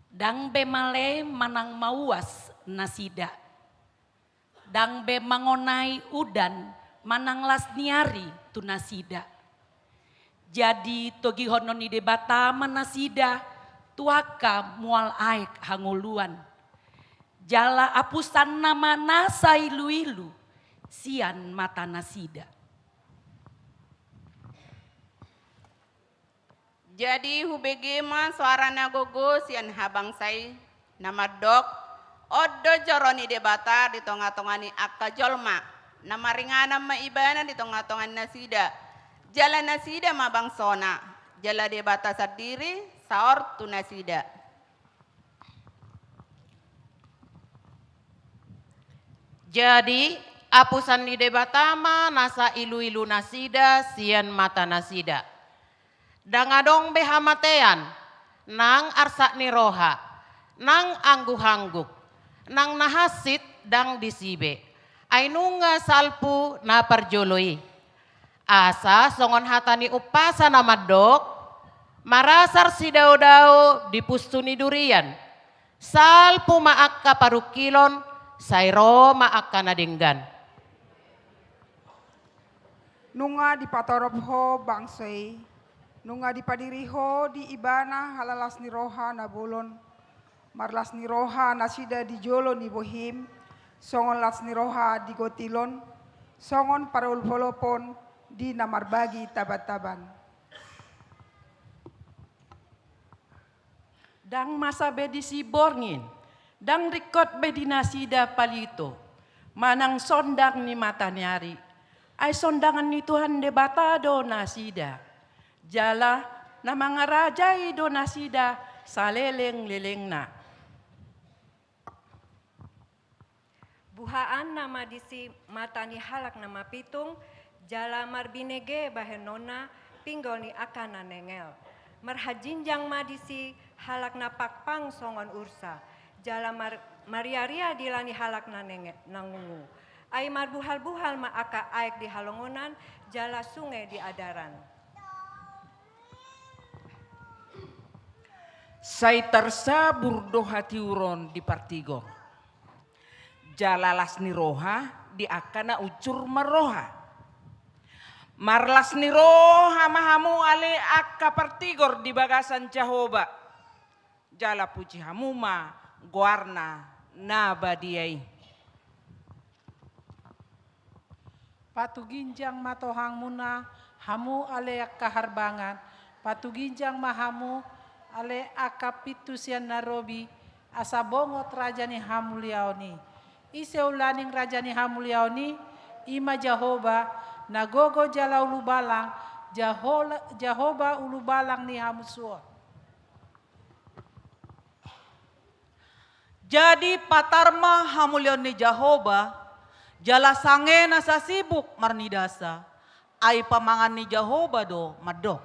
Dang be male manang mauas nasida. Dang be mangonai udan manang lasniari tu nasida. Jadi togi honon ide bata manasida tuaka mual aik hanguluan. Jala apusan nama nasa ilu-ilu sian mata nasida. Jadi hubegema suara nagogo sian habang say nama dok Oddo joroni debata di tonga-tongani akka jolma. Nama ringana ma ibana di tonga-tongan nasida. Jala nasida ma bangsona. Jala debata sendiri saor tu nasida. Jadi apusan di debatama nasa ilu-ilu nasida sian mata nasida. Dangadong behamatean nang arsak ni roha nang anggu-hangguk nang nahasit dang disibe. Ainunga salpu na parjoloi. Asa songon hatani upasa na madok marasar si dao-dao di pustuni durian. Salpu maakka parukilon sairo maakka nadinggan. Nunga di patorop ho bangsoi. Nunga di padiri ho di ibana halalas ni roha na bolon. Marlas ni roha nasida di jolo ni bohim. Songon las ni roha di gotilon. Songon parul polopon di namarbagi tabat-taban. Dang masa bedi si borngin. Dang rikot bedi nasida palito. Manang sondang ni mata nyari. Ay sondangan ni Tuhan debata do nasida. Jala na mga rajay do nasida saleleng-leleng na. Buhaan nama disi mata ni halak nama pitung, jala marbinege bahenona pinggol ni akana nengel. Marhajinjang madisi halak na pakpang songon ursa, jala mariaria dilani halak na nangungu. Ay marbuhal-buhal ma aka aek di halongonan, jala sungai di adaran. Sai tersabur do hati uron di partigor. Jalalas ni roha di akana ucur maroha. Marlas ni roha mahamu ale akka partigor di bagasan Jahoba. Jala puji hamuma guarna nabadiai. Patuginjang matohang muna hamu ale akka harbangan. Patuginjang mahamu ale akapitusian narobi asabongot raja ni hamuliaoni. Iseulaning raja ni hamuliaoni ima Jahoba nagogo jala ulubalang Jahoba ulubalang ni hamusuo. Jadi patarma hamuliaoni Jahoba jala sange nasa sibuk marnidasa ay pamangan ni Jahoba do madok.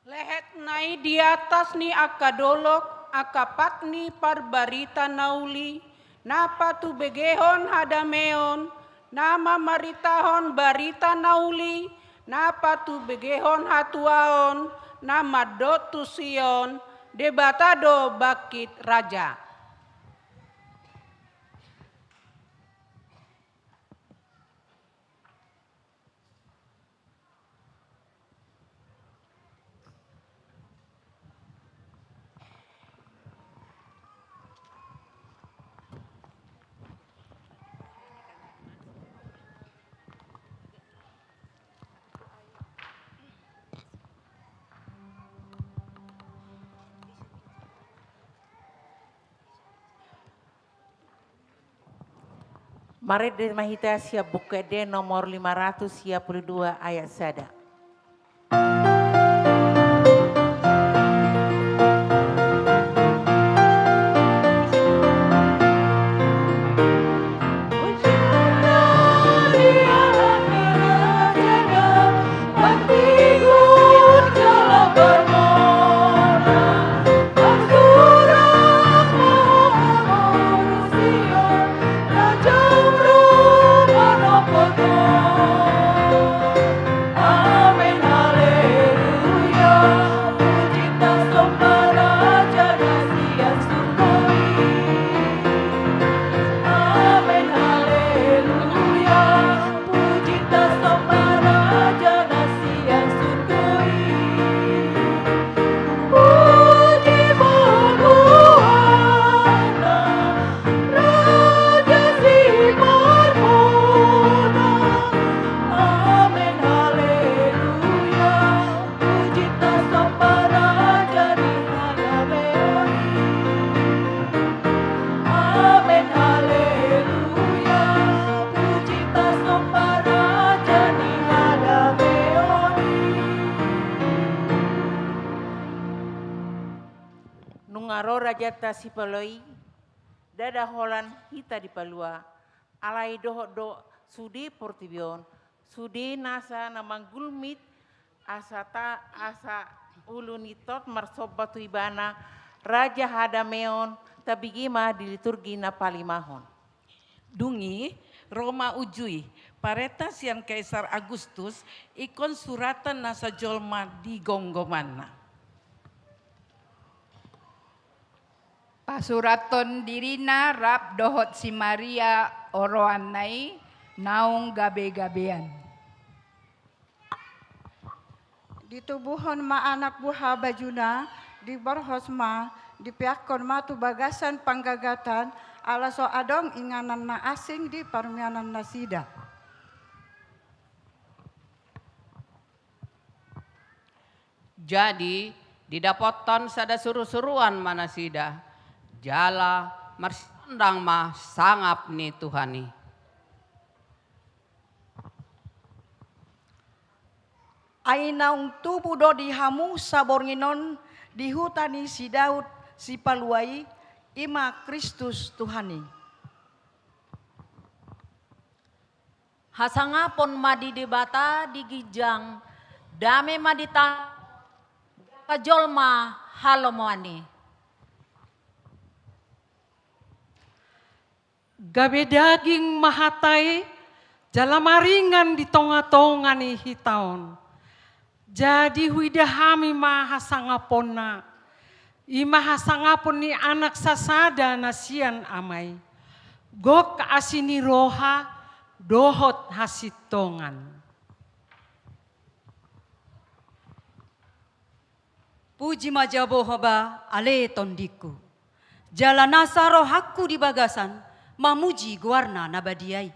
Lehet nai di atas ni akadolok, akapat ni parbarita nauli, napa tu begehon hadameon, nama maritahon barita nauli, napa tu begehon hatuaon, nama dotu sion, debatado bakit raja. Mari di mahita siap buka de nomor 552 ayat sada. Ah Maro rajata si paloi, dada holan hita di palua, alai do sudi portibion, sudi nasa namang gulmit, asa ulunitot marsobatu ibana, raja hadameon, tabigima di liturgi na palimahon. Dungi, Roma ujui, paretas yang Kaisar Agustus, ikon suratan nasa jolma di gonggomanna. Pasuraton dirina rap dohot si Maria oroanai naung gabe-gabean. Di tubuhon ma anak buah bajuna, di barhosma, di piakon ma tu bagasan panggagatan, ala so adong inganan na asing di parmianan nasida. Jadi, didapoton sada suruh-suruan manasida, jala marsandang mah sangap ni Tuhani. Ainaung tubuh do dihamu sabornginon di hutani si Daud si paluai ima Kristus Tuhani. Hasangapon madi debata digijang, dame madita kajolma halomoani. Gabe daging mahatai, jalamaringan di tonga-tonga ni hitaon. Jadi huidahami mahasangaponna, imahasangapon ni anak sasada nasian amai. Gok asini roha, dohot hasitongan. Puji majabohoba ale tondiku. Jalanasa rohaku di bagasan, mamuji guarna nabadiai.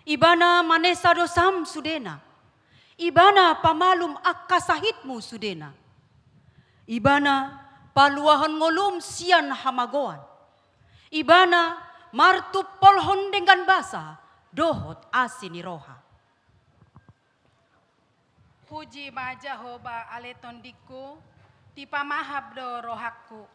Ibana manesa dosam sudena. Ibana pamalum akka sahitmu sudena. Ibana paluahan ngolum sian hamagoan. Ibana martu polhon dengan basa dohot asini roha. Puji majahoba ale tondiku, tipamahab do rohaku.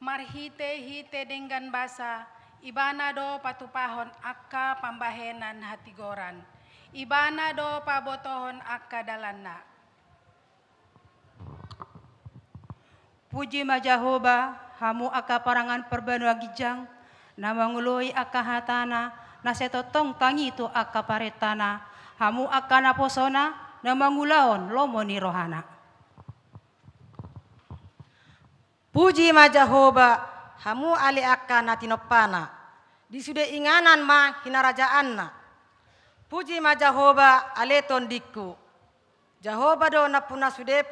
Marhite-hite dengan basa, ibana do patupahon akka pambahenan hati goran. Ibana do pabotohon akka dalana. Puji majahoba, hamu akka parangan perbanua gijang, nama nguloi akka hatana, nasetotong tangi tu akka paretana, hamu akka naposona, nama ngulaon lomoni rohana. Puji majahoba, hamu ali akka natinopana, disude inganan ma hinarajaanna. Puji majahoba ale tondiku, jahoba do napuna sude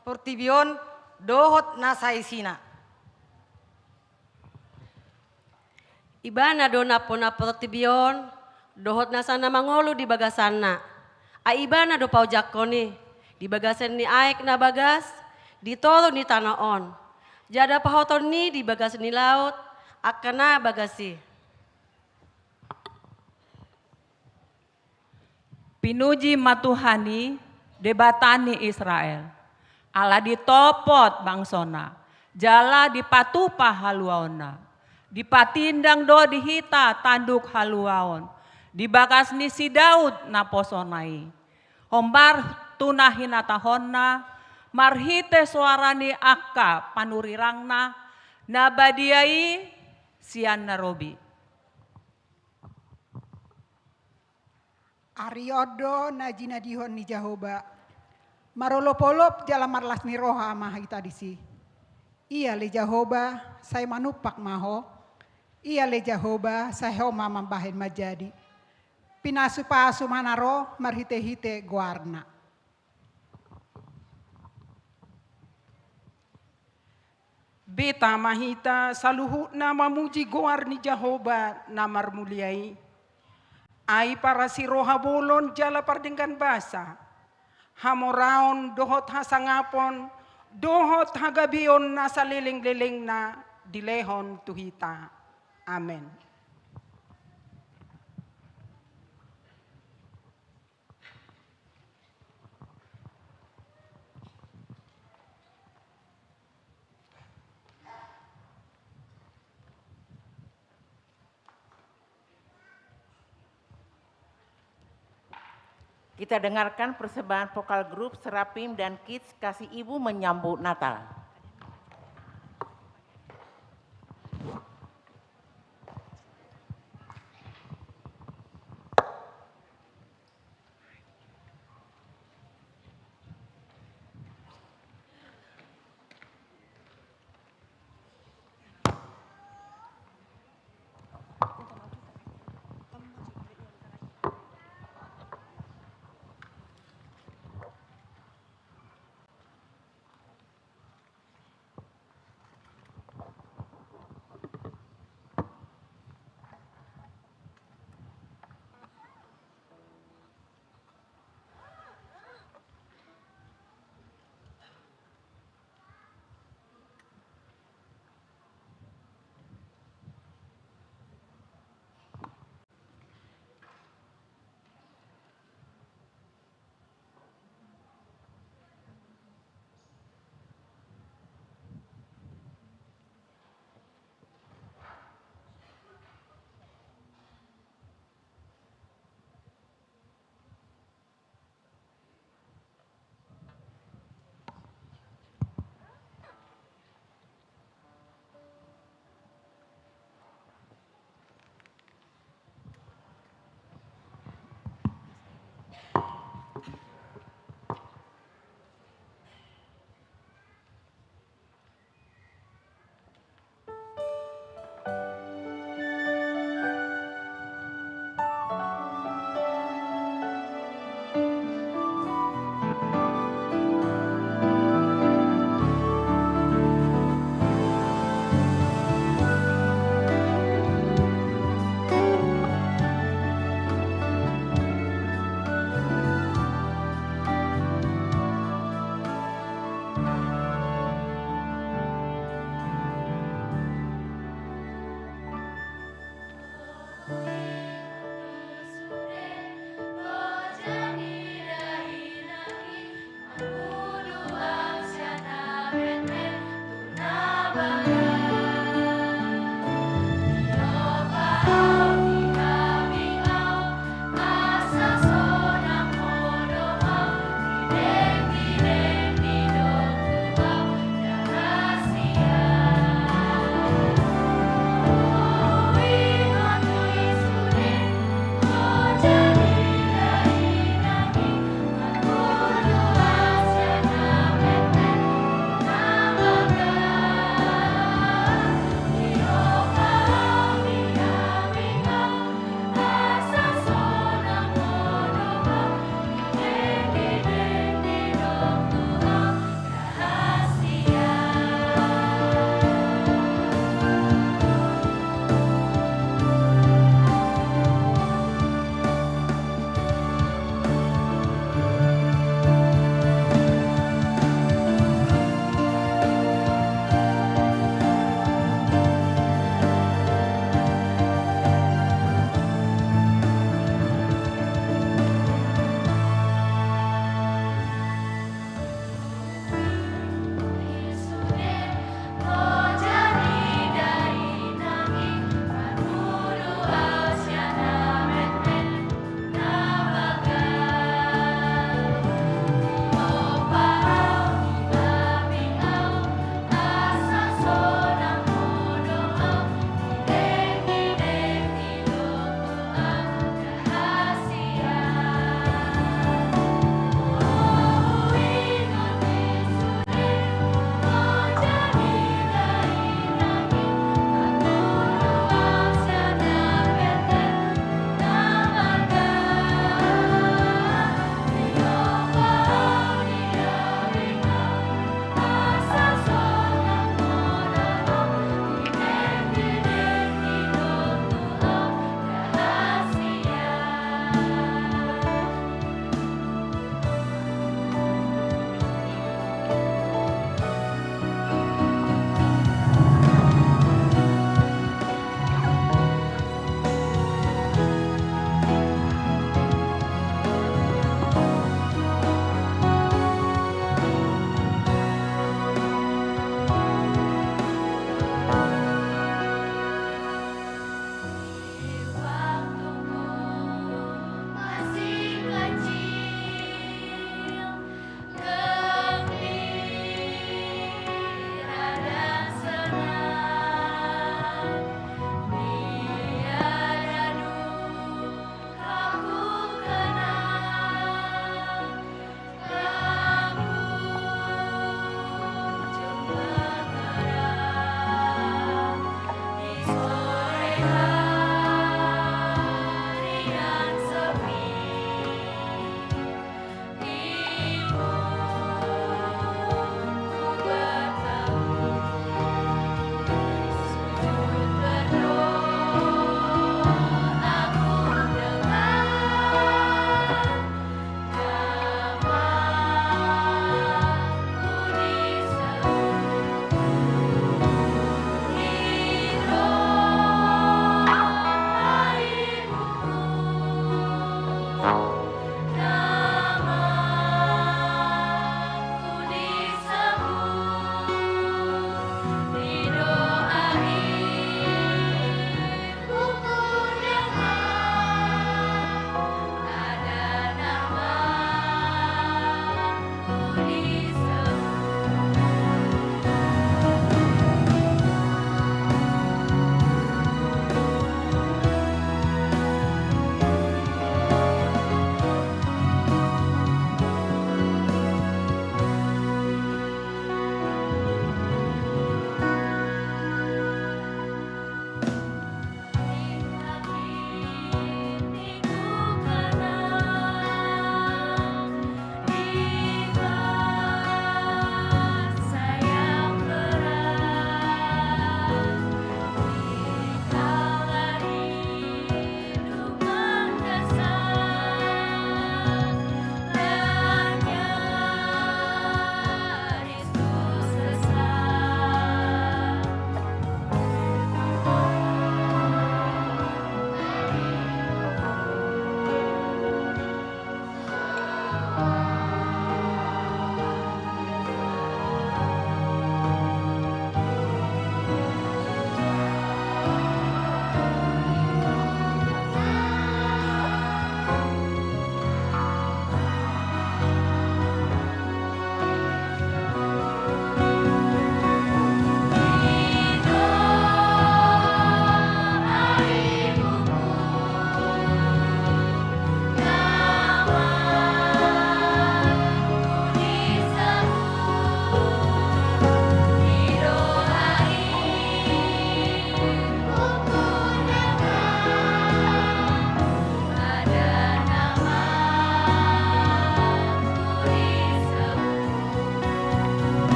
portibion dohot nasaisina. Ibana do napuna portibion dohot nasana mangolu di bagasana. Aibana do paujakoni di bagasan ni aek na bagas, ditolo ni tanaon. Jada pahoton ni di bagas ni laut, akana bagasi. Pinuji matuhani debatani Israel. Ala ditopot bangsona, jala dipatupa haluaona. Dipatindang do dihita tanduk haluaon. Dibagas ni si Daud naposonai. Hombar tunahina tahonna, marhite suarani akka panurirangna, nabadiai sian narobi. Ariodo najina dihon ni Jahoba. Marolopolop jala marlas ni roha mahita disi. Iya le Jahoba saya manupak maho. Iya le Jahoba saya homa mambahin majadi. Pinasu pasu manaro marhite-hite guarna. Beta mahita saluhu na mamuji guar ni Jahoba na marmuliai. Ai para si roha bolon jala pardinggan basa. Hamoraon dohot hasangapon, dohot hagabion na sa liling-liling na dilehon tuhita. Amen. Kita dengarkan persembahan vokal grup Serapim dan Kids Kasih Ibu Menyambut Natal.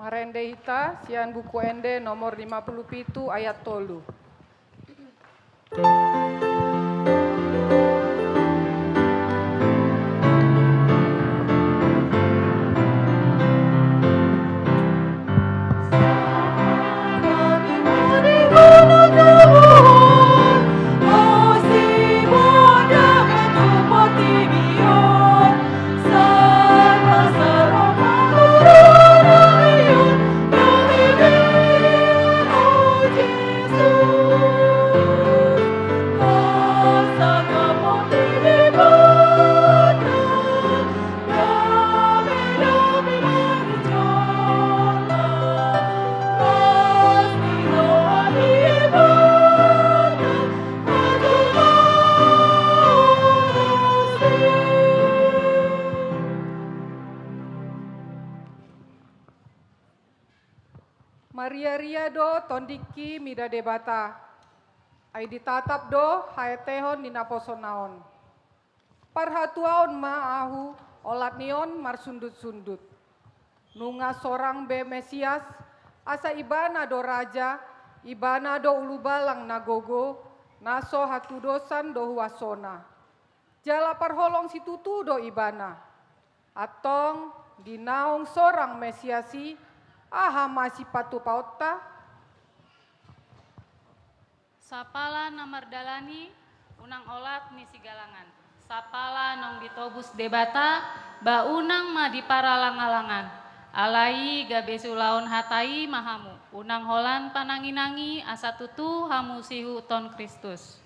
Marende hita sian buku ende nomor 57 ayat 3. Maria ria do tondiki mida debata. Ai ditatap do haetehon nina posonaon. Parhatuaon ma ahu olat nion marsundut-sundut. Nunga sorang be Mesias asa ibana do raja, ibana do ulubalang nagogo, naso hatu dosan do huasona. Jala parholong situtu do ibana. Atong dinaung sorang Mesiasi, aha masih patu pauta. Sapala namardalani unang olat misi galangan. Sapala nong ditobus debata ba unang ma diparalang-alangan. Alai gabesu laon hatai mahamu. Unang holan pananginangi asa tutu hamu sihu ton Kristus.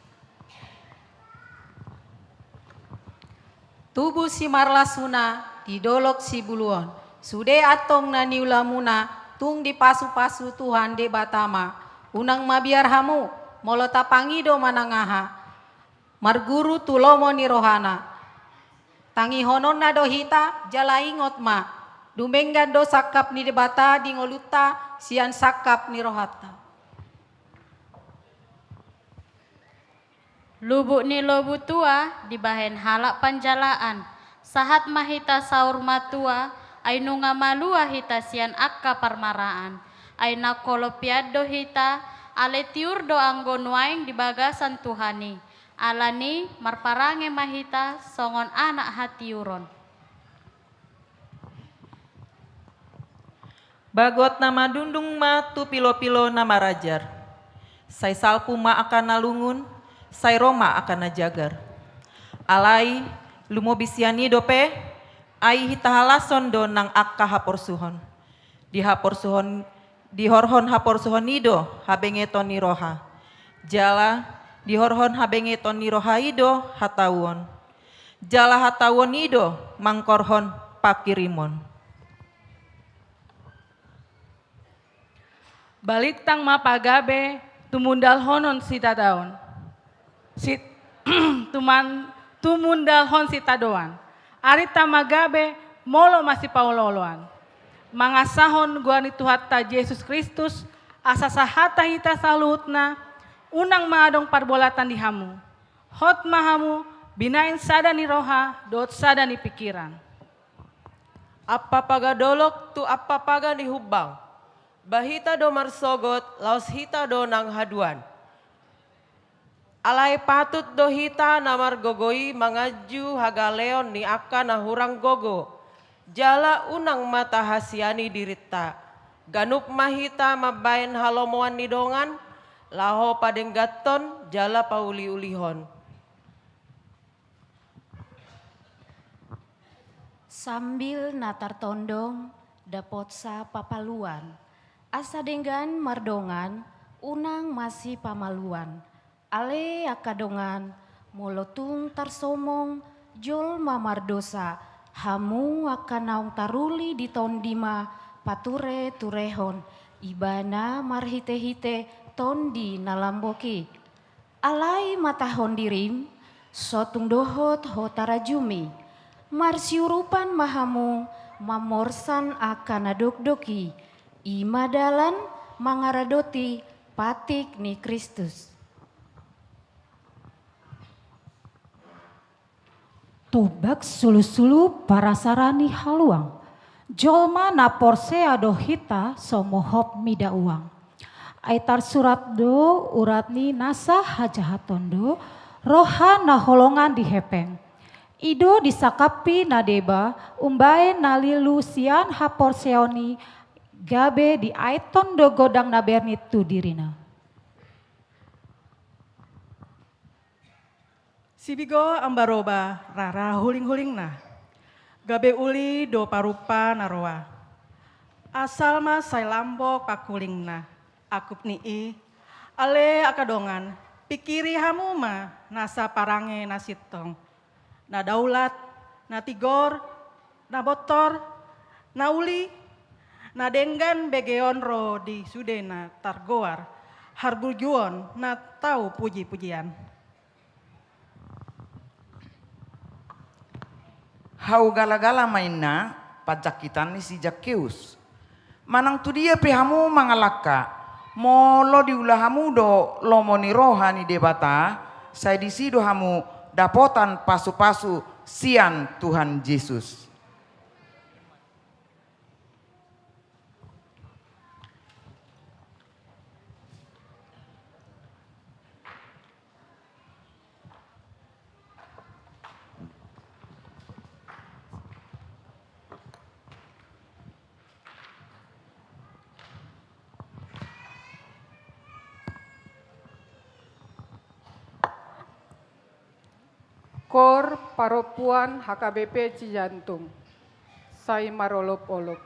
Tubuh si marlasuna didolok si buluon. Sude atong nani ulamuna tung dipasu-pasu Tuhan de batama. Unang mabiar hamu molota pangido manangaha. Marguru tulomo ni rohana. Tangi honon na dohita jala ingot ma. Dumenggan do sakap ni debata di ngoluta sian sakap ni rohata. Lubuk ni lobu tua dibahen halak panjalaan. Sahat mahita saur matua ainu ngamalua hita sian akka parmaraan. Aina kolopiado hita ale tiur do anggon waing di bagasan Tuhani. Alani marparange mahita songon anak hatiuron. Bagot nama dundung ma tu pilo-pilo nama rajar. Sai salpu ma akan nalungun, sai Roma akan najagar. Alai lumo bisiani dope, ai hita halason do nang akka haporsuhon. Di haporsuhon, di horhon haporsuhon nido habengeton ni roha. Jala di horhon habengeton ni roha ido hatawon. Jala hatawon ido mangkorhon pakirimon. Balitang mapagabe tumundal honon sitadaon. Tumundal hon sitadoan. Arita magabe molo masih pauloloan. Mangasahon guani Tuhatta Yesus Kristus asa sahata hita salutna unang maadong parbolatan di hamu. Hot mahamu binain sada ni roha dot sada ni pikiran. Apa pagadolok tu apa paga ni hubang. Bahita do marsogot, laos hita do nang haduan. Alai patut do hita namar gogoi mangaju hagaleon ni akka nahurang gogo. Jala unang mata hasiani dirita. Ganup mahita mabain halomoan ni dongan, laho padenggaton jala pauli-ulihon. Sambil natar tondong dapot sa papaluan. Asa denggan mardongan, unang masih pamaluan. Ale akadongan, molotung tarsomong, jol mamardosa. Hamu akan naung taruli di tondima, pature turehon. Ibana marhite-hite tondi nalamboki. Alai matahon dirim, sotung dohot hotarajumi. Marsiurupan mahamu, mamorsan akan adok-doki. Imadalan mangaradoti patik ni Kristus. Tubak sulu-sulu parasarani haluang. Jolma na porsea do hita somohop mida uang. Aitar surat do uratni nasa hajahatondo roha na holongan di hepeng. Ido disakapi na deba umbae nalilu sian haporseoni gabe di aiton do godang na bernit tu dirina. Sibigo ambaroba rara huling-huling na. Gabe uli do parupa naroa. Asal ma sai lambok pakuling na. Akup nii ale akadongan pikiri hamu ma nasa parange nasitong. Na daulat, na tigor, na botor, na uli, na denggan begeon ro di sudena targoar, harguljuon na tahu puji-pujian. Hau gala-gala mainna pajak kita ni si Zakeus. Manang tu dia pehamu mangalaka. Molo diulahamu do lomoni rohani debata. Saya disido hamu dapotan pasu-pasu sian Tuhan Yesus. Kor Paropuan HKBP Cijantung, Sai Marolop-olop.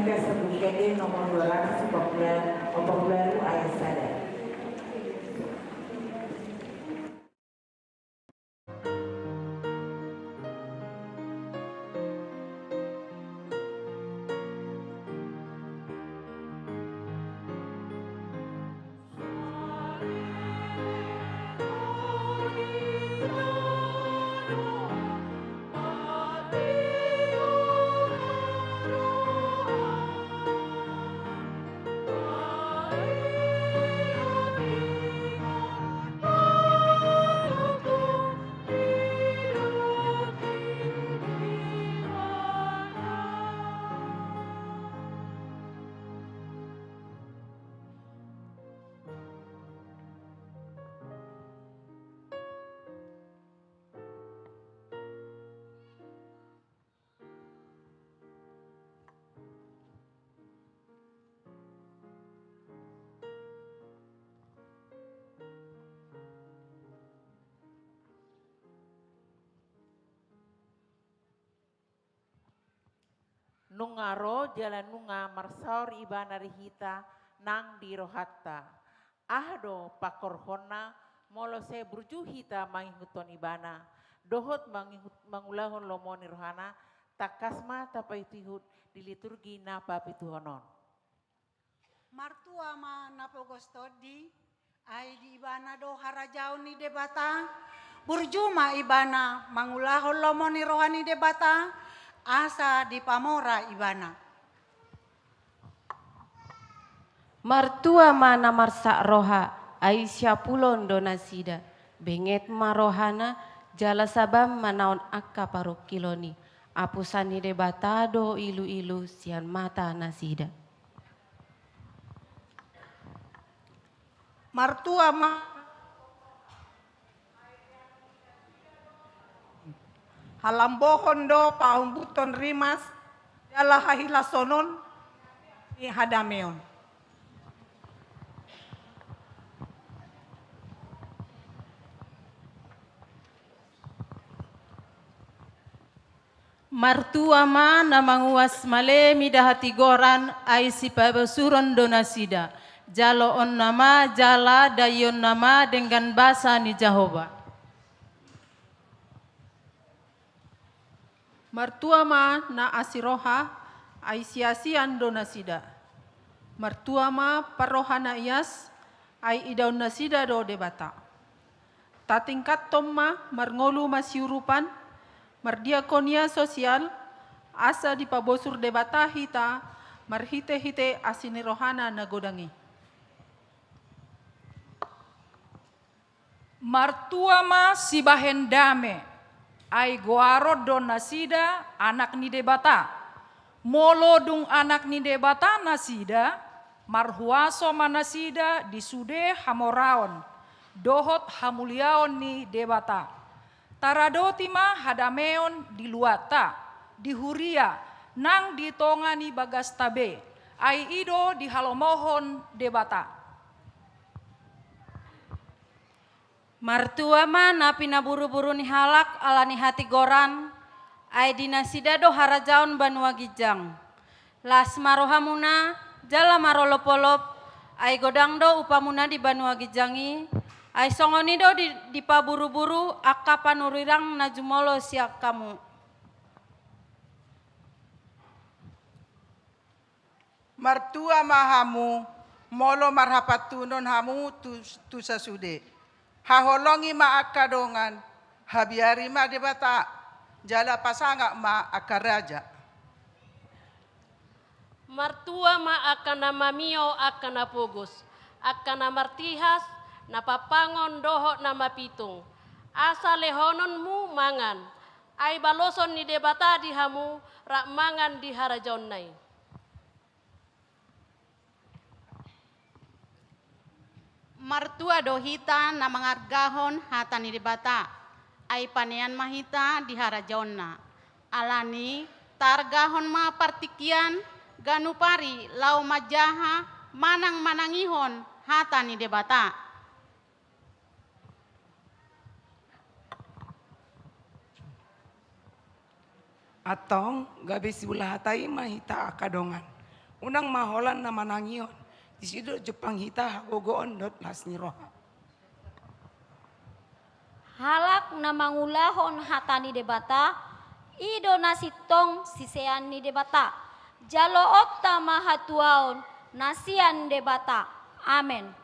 mahita sebukede nomor 240 ayat sada. Nungaro jalan nunga marsaur ibana rihita nang di rohatta. Ahdo pakorhona molo se burjuhita manginguton ibana. Dohot mangulahon lomoni rohana takasma tapaitihut di liturgi napa pituhonon. Martua ma napogostodi ai di ibana do harajauni debata. Burjuma ibana mangulahon lomoni rohani debata. Asa di pamora ibana. Martua mana marsa roha Aisyah pulon donasida benget marohana jala sabam manaon akka paruk kiloni apusani debatado ilu-ilu sian mata nasida. Martua ma halambohon do paumbuton rimas jala hahila sonon ni hadameon. Martua ma na manguas male midahati goran ai si pabasuron donasida. Jalo on nama jala dayon nama dengan bahasa ni Jehovah. Martua ma na asiroha ai sia-sian donasida. Martua ma parohana ias ai idaun nasida do debata. Tatingkat tomma marngolu masiurupan mardiakonia sosial asa di pabosur debata hita marhite-hite asini rohana nagodangi. Martua ma si bahendame ai goaro don nasida anak ni debata. Molodung anak ni debata nasida marhuaso manasida disude hamoraon. Dohot hamuliaon ni debata. Taradoti ma hadameon di luata, di huria, nang di tongani bagas tabe. Ai ido di halomohon debata. Martua ma napi na buru-buru ni halak ala ni hati goran ai dinasida do harajaon banua gijang. Las marohamuna jala marolopolop ai godang do upamuna di banua gijangi ai songoni do di paburu-buru akka panurirang najumolo siak kamu. Martua mahamu molo marhapatunon hamu tu sasude. Haholongi ma akadongan, habiari ma debata, jala pasanga ma akaraja. Martua ma akan namamio akan napugus, akan namartihas, napapangon doho nama pitung. Asa lehonon mu mangan, ai baloson ni debata di hamu, rak mangan di harajon nai. Martua dohita na mangargahon hata ni debata. Ai panean mahita di harajonna. Alani targahon ma partikian ganupari lau majaha manang manangihon hata ni debata. Atong gabe si ulahatai mahita akadongan. unang maholan na manangion. Di sido Jepang hita hagogoon dot lasni roha. Halak na mangulahon hatani debata, ido nasitong sisean ni debata. Jalook ta mahatuaon nasian debata. Amen.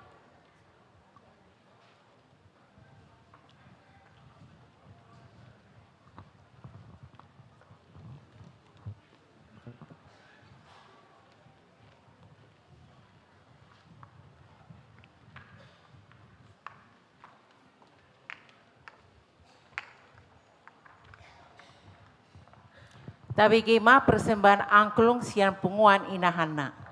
Tabigima persembahan angklung sian punguan inahana.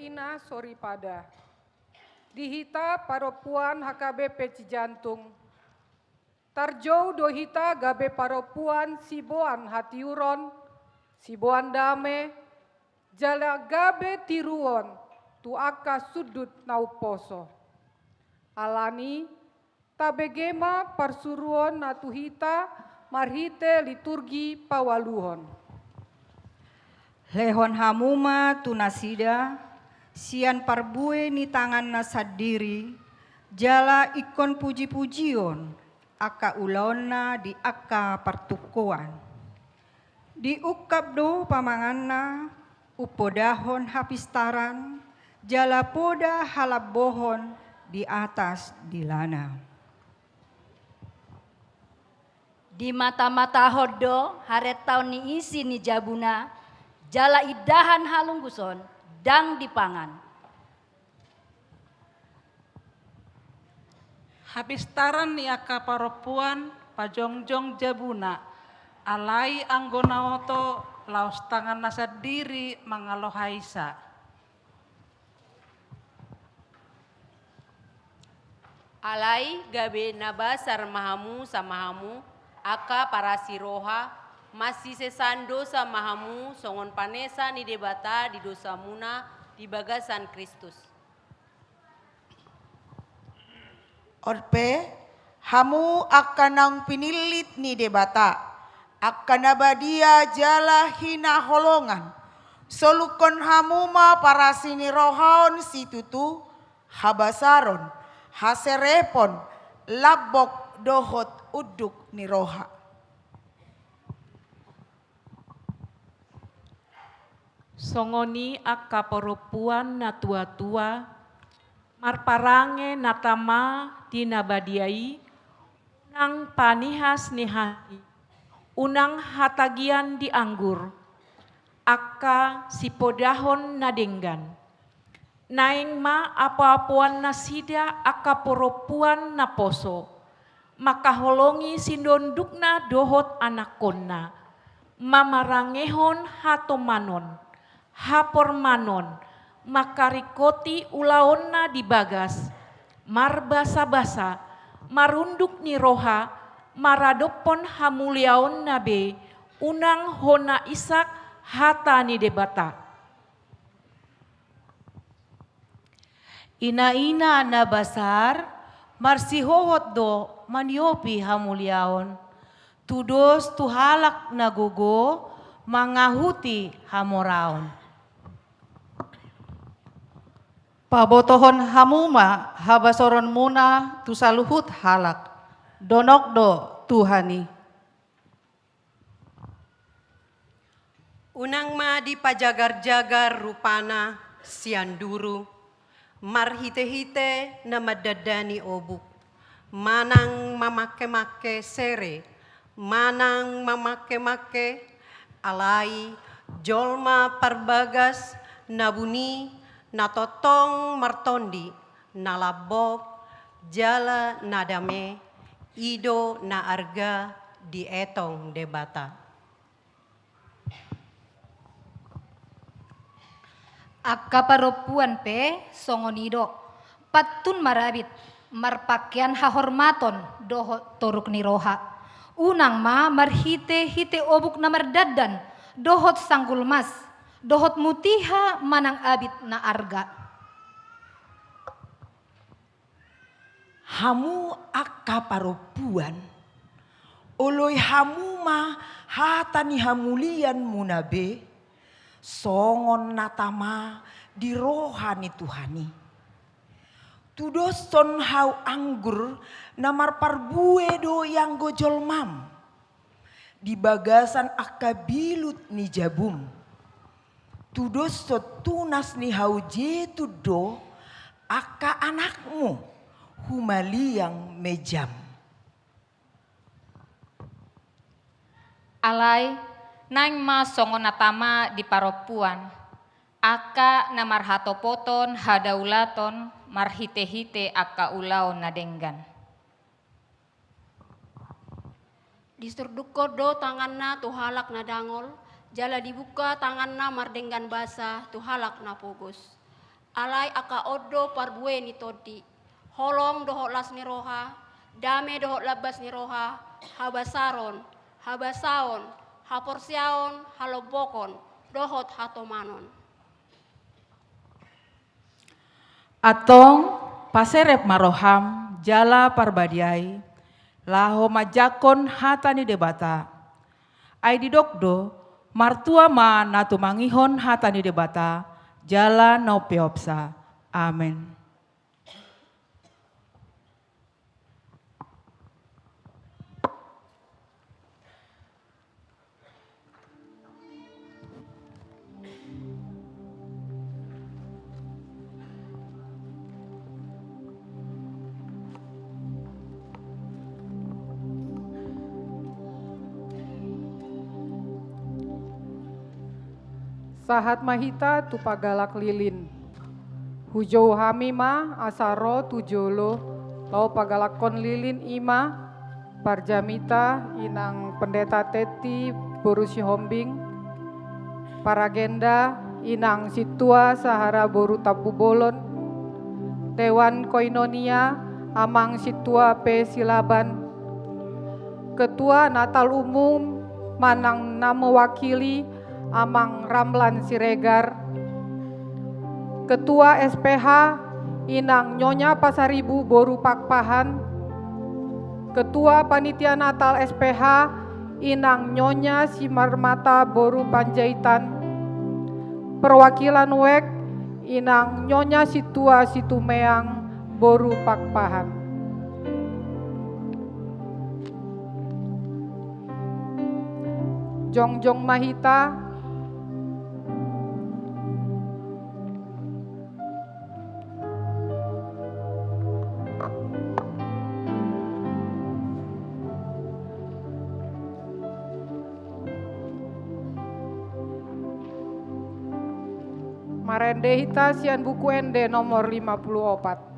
ina sori pada. Dihita paropuan HKBP Cijantung. Tarjou dohita gabe paropuan Siboan Hatiuron, Siboan Dame, jala gabe tiruon tu aka sudut nauposo. Alani tabegema parsuruon natuhita marhite liturgi pawaluhon. Lehon hamuma tunasida, sian parbue ni tangan nasadiri, jala ikon puji-pujion, aka ulona di aka partukuan. Di ukabdo pamanganna, upodahon hapistaran, jala poda halabohon di atas dilana. Di mata-mata hodo, haret taun ni isi ni jabuna, jala idahan halungguson, dang dipangan. Hapistaran ni aka paropuan pajongjong jabuna, alai anggona oto laos tangan nasa diri mangalohaisa. Alai gabe nabasar mahamu samahamu, aka para siroha, masih sesando samahamu songon panesa ni debata di dosa muna di bagasan Kristus. Orpe, hamu akan nang pinilit ni debata, akan abadia jala hina holongan, solukon hamuma para sini rohaon situtu, habasaron, haserepon, labok dohot uduk ni roha. Songoni akka poropuan na tua-tua, marparange natama tinabadiai, unang panihas ni hati, unang hatagian di anggur, akka sipodahon na denggan. Naing ma apa-apuan na sida akka poropuan na poso, makaholongi sindondukna dohot anakonna, mamarangehon hatomanon, hapormanon, makarikoti ulaonna di bagas, marbasa-basa, marunduk ni roha, maradopon hamuliaon nabe, unang hona isak hata ni debata. Ina-ina na basar, marsihohot do maniopi hamuliaon, tudos tuhalak na gugo, mangahuti hamoraon. Pabotohon hamuma habasoron muna tusaluhut halak, donokdo Tuhani. Unang ma di pajagar-jagar rupana sianduru, marhite-hite na madadani obuk, manang mamake-make sere, manang mamake-make alai, jolma parbagas, nabuni, natotong martondi, nalabok, jala nadame, ido na arga di etong debata. Akka paropuan pe songonido, patun marabit, marpakaian hahormaton doho toruk ni roha. Unang ma marhite-hite obuk na mardadan, dohot sanggul mas, dohot mutiha manang abit na arga. Hamu akka paropuan, oloy hamu ma hatani hamulian munabe, songon natama di rohani Tuhani. Tudoson hau anggur namar parbue do yang gojol mam, di bagasan akka bilut ni jabum. Tudosot tunas ni hau jetu do akka anakmu humaliang mejam. Alai nang ma songon natama di paropuan, aka na marhatopoton hadaulaton marhite-hite aka ulaon na denggan. Disurduko do tanganna tuhalak na dangol, jala dibuka tanganna mardenggan basa tuhalak na pugos. alai aka odo parbue ni todi, holong dohot las ni roha, dame dohot labas ni roha, habasaron, habasaon, haporsiaon, halobokon, dohot hatomanon. Atong paserep maroham jala parbadiai, laho majakon hatani debata. Ai didokdo martua ma natu mangihon hatani debata, jala no peopsa. Amen. Sahat mahita tu pagalak lilin. Hujau hamima asaro tujolo lau pagalakon lilin ima parjamita inang pendeta teti borusi hombing paragenda inang situa sahara boru tapu bolon dewan koinonia amang situa pe silaban ketua natal umum manang nama wakili amang Ramlan Siregar, Ketua SPH Inang Nyonya Pasaribu Boru Pakpahan, Ketua Panitia Natal SPH Inang Nyonya Simarmata Boru Panjaitan, Perwakilan WEK Inang Nyonya Situa Situmeang Boru Pakpahan. Jongjong Mahita, Marende Hita Sian Buku Ende nomor 54.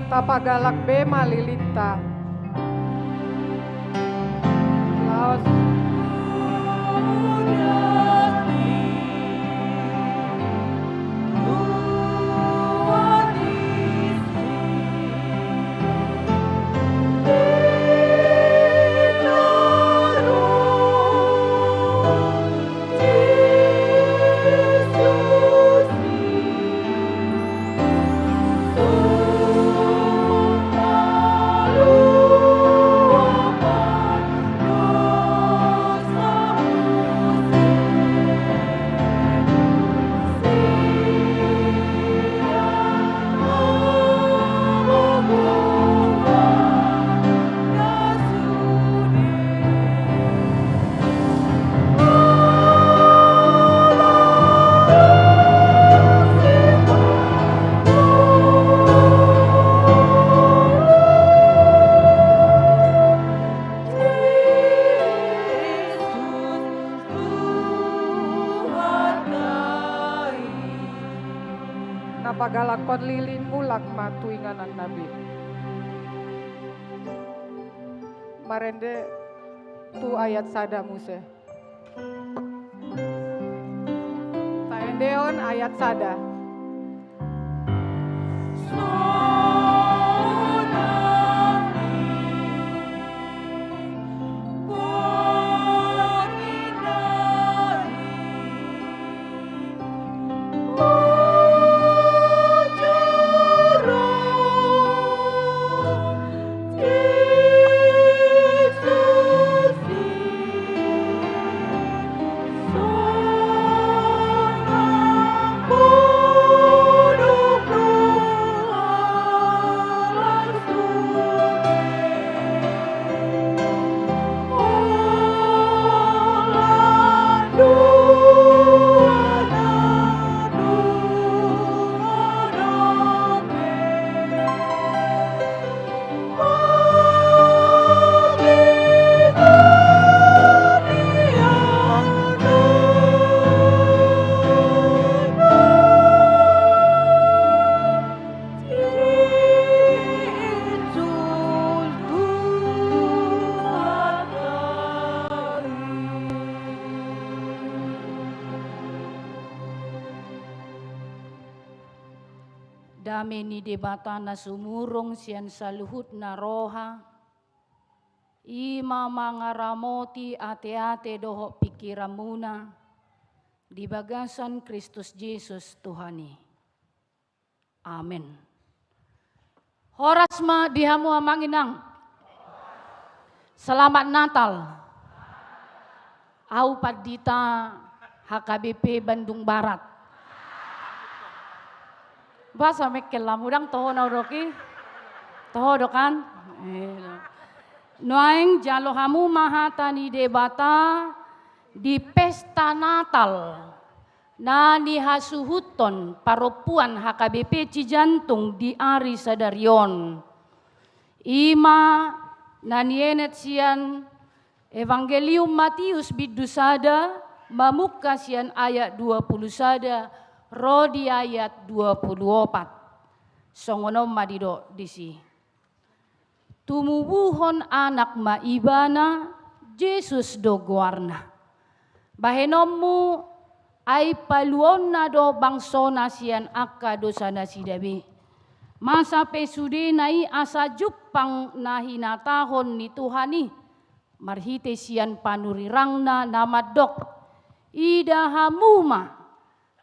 Tapagalak B Malilita. Laos. sagala kon lilin mulak matu inganan nabi. Marende tu ayat sada muse. Taendeon ayat sada. Dame ni debata na sumurong siyan sa luhut na roha. Ima mga ramoti ate-ate doho pikiran muna. Di bagasan Kristus Jesus Tuhani. Amen. Horas ma dihamu amanginang. Selamat Natal. Au padita HKBP Bandung Barat. Bahasa mekelam udang toho na udoki. Toho dokan. Noaing jalo hamu mahata ni debata di pesta Natal. Na ni hasuhuton paropuan HKBP Cijantung di Ari Sadarion. Ima nanienet sian Evangelium Matius bidusada mamuka sian ayat 20 sada. Rodi ayat 24. Songono madido disi. Tumubuhon anak maibana Jesus do guarna. Bahenomu ay paluon na do bangso nasian akka dosa nasidabi. Masa pesude nai asa jupang nahinatahon ni Tuhani. Marhite sian panurirangna namadok. Ida hamuma.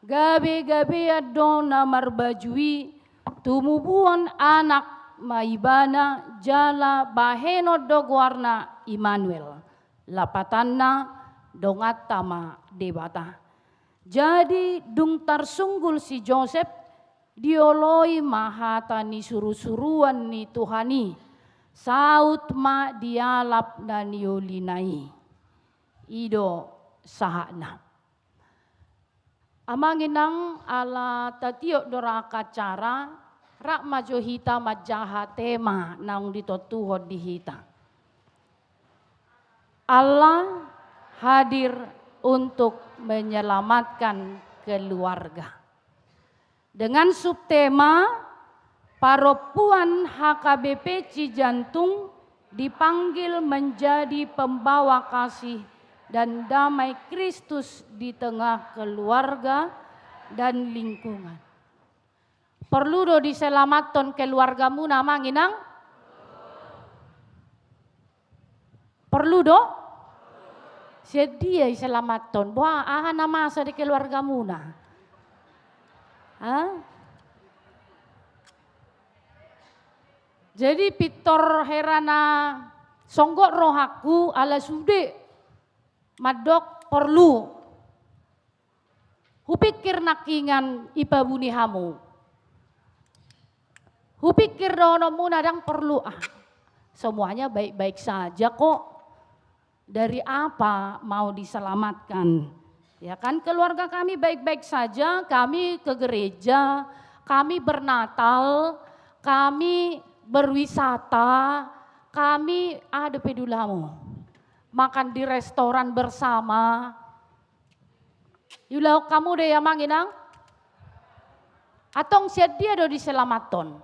Gabe-gabe adona marbajui tumubuan anak maibana jala baheno dogwarna Immanuel lapatanna dongat tama debata. Jadi dung tarsunggul si Joseph dioloi mahata ni suru-suruan ni Tuhani saut ma dialap dan yolinai ido sahana. Amanginang ala tatio doraka cara rak majo hita majaha tema naung ditotuhod di hita. Allah hadir untuk menyelamatkan keluarga. Dengan subtema paropuan HKBP Cijantung dipanggil menjadi pembawa kasih dan damai Kristus di tengah keluarga dan lingkungan. Perlu do diselamatkan keluargamu nama nginang? Perlu do? Sedia diselamatkan. Wah, aha nama asa di keluargamu na. Jadi pitor herana songgok rohaku ala sude. Madok perlu. Hupikir nakingan ipabuni hamu. Hupikir dono munadang perlu. Semuanya baik-baik saja kok. Dari apa mau diselamatkan? Ya kan keluarga kami baik-baik saja. Kami ke gereja. Kami bernatal. Kami berwisata. Kami ada pedulamu. Makan di restoran bersama. Yulau kamu deh ya manginang. Atong siat dia do diselamaton.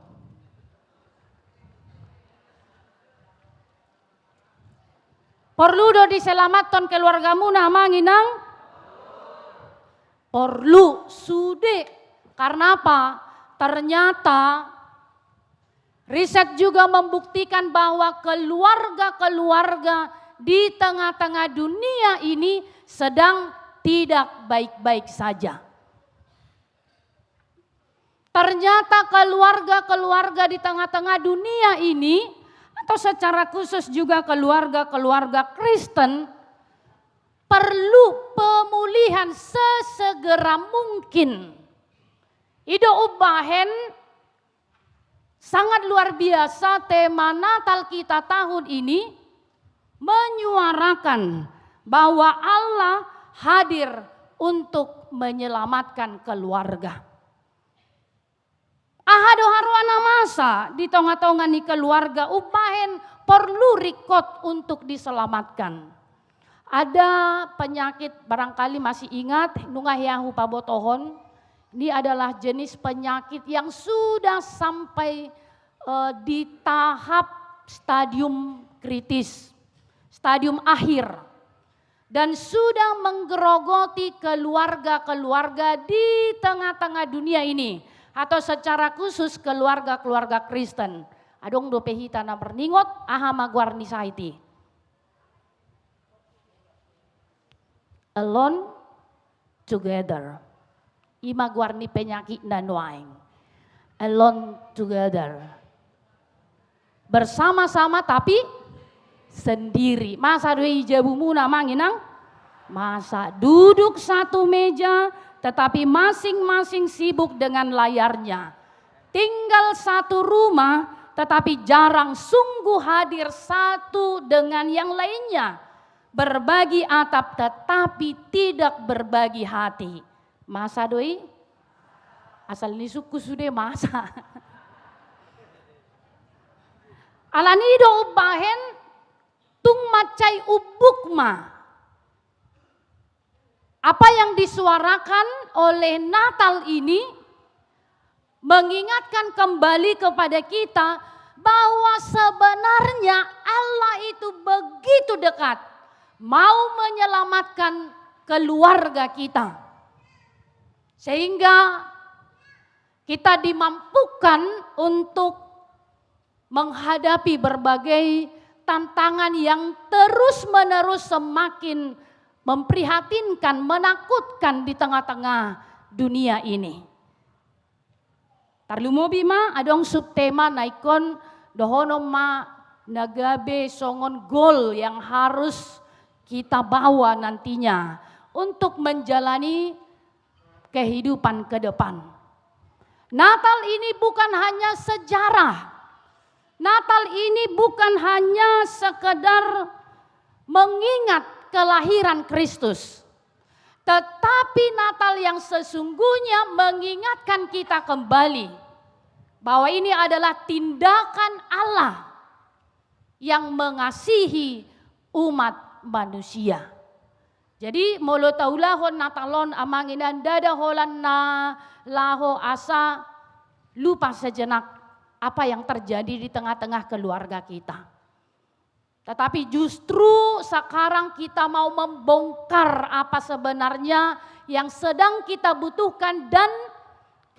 Perlu do diselamatkan keluargamu na manginang? Perlu, sude. Karena apa? Ternyata riset juga membuktikan bahwa keluarga-keluarga di tengah-tengah dunia ini sedang tidak baik-baik saja. Ternyata keluarga-keluarga di tengah-tengah dunia ini, atau secara khusus juga keluarga-keluarga Kristen, perlu pemulihan sesegera mungkin. Ido ubahen sangat luar biasa tema Natal kita tahun ini menyuarakan bahwa Allah hadir untuk menyelamatkan keluarga. Ahado haruana masa di tengah-tengah ni keluarga ubahen perlu rikot untuk diselamatkan. Ada penyakit barangkali masih ingat nungah yahu pabotohon. Ini adalah jenis penyakit yang sudah sampai di tahap stadium kritis, stadium akhir. Dan sudah menggerogoti keluarga-keluarga di tengah-tengah dunia ini. Atau secara khusus keluarga-keluarga Kristen. Adong dope hita na perningot aha magwarni saiti. Alone together. Ima gwarni penyakit na nuaing. Alone together. Bersama-sama tapi sendiri. Masa doi jabu muna manginang? Masa duduk satu meja tetapi masing-masing sibuk dengan layarnya. Tinggal satu rumah tetapi jarang sungguh hadir satu dengan yang lainnya. Berbagi atap tetapi tidak berbagi hati. Masa doi? Asal ini suku sudah masa. Alani do ubahen tung macai ubukma. Apa yang disuarakan oleh Natal ini mengingatkan kembali kepada kita bahwa sebenarnya Allah itu begitu dekat mau menyelamatkan keluarga kita. Sehingga kita dimampukan untuk menghadapi berbagai tantangan yang terus-menerus semakin memprihatinkan, menakutkan di tengah-tengah dunia ini. Tarlumobi ma adong subtema naikon dohono ma nagabe songon goal yang harus kita bawa nantinya untuk menjalani kehidupan ke depan. Natal ini bukan hanya sejarah. Natal ini bukan hanya sekedar mengingat kelahiran Kristus. Tetapi Natal yang sesungguhnya mengingatkan kita kembali bahwa ini adalah tindakan Allah yang mengasihi umat manusia. Jadi molo taulahon Natalon amanginan dada holan na laho asa lupa sejenak apa yang terjadi di tengah-tengah keluarga kita. Tetapi justru sekarang kita mau membongkar apa sebenarnya yang sedang kita butuhkan dan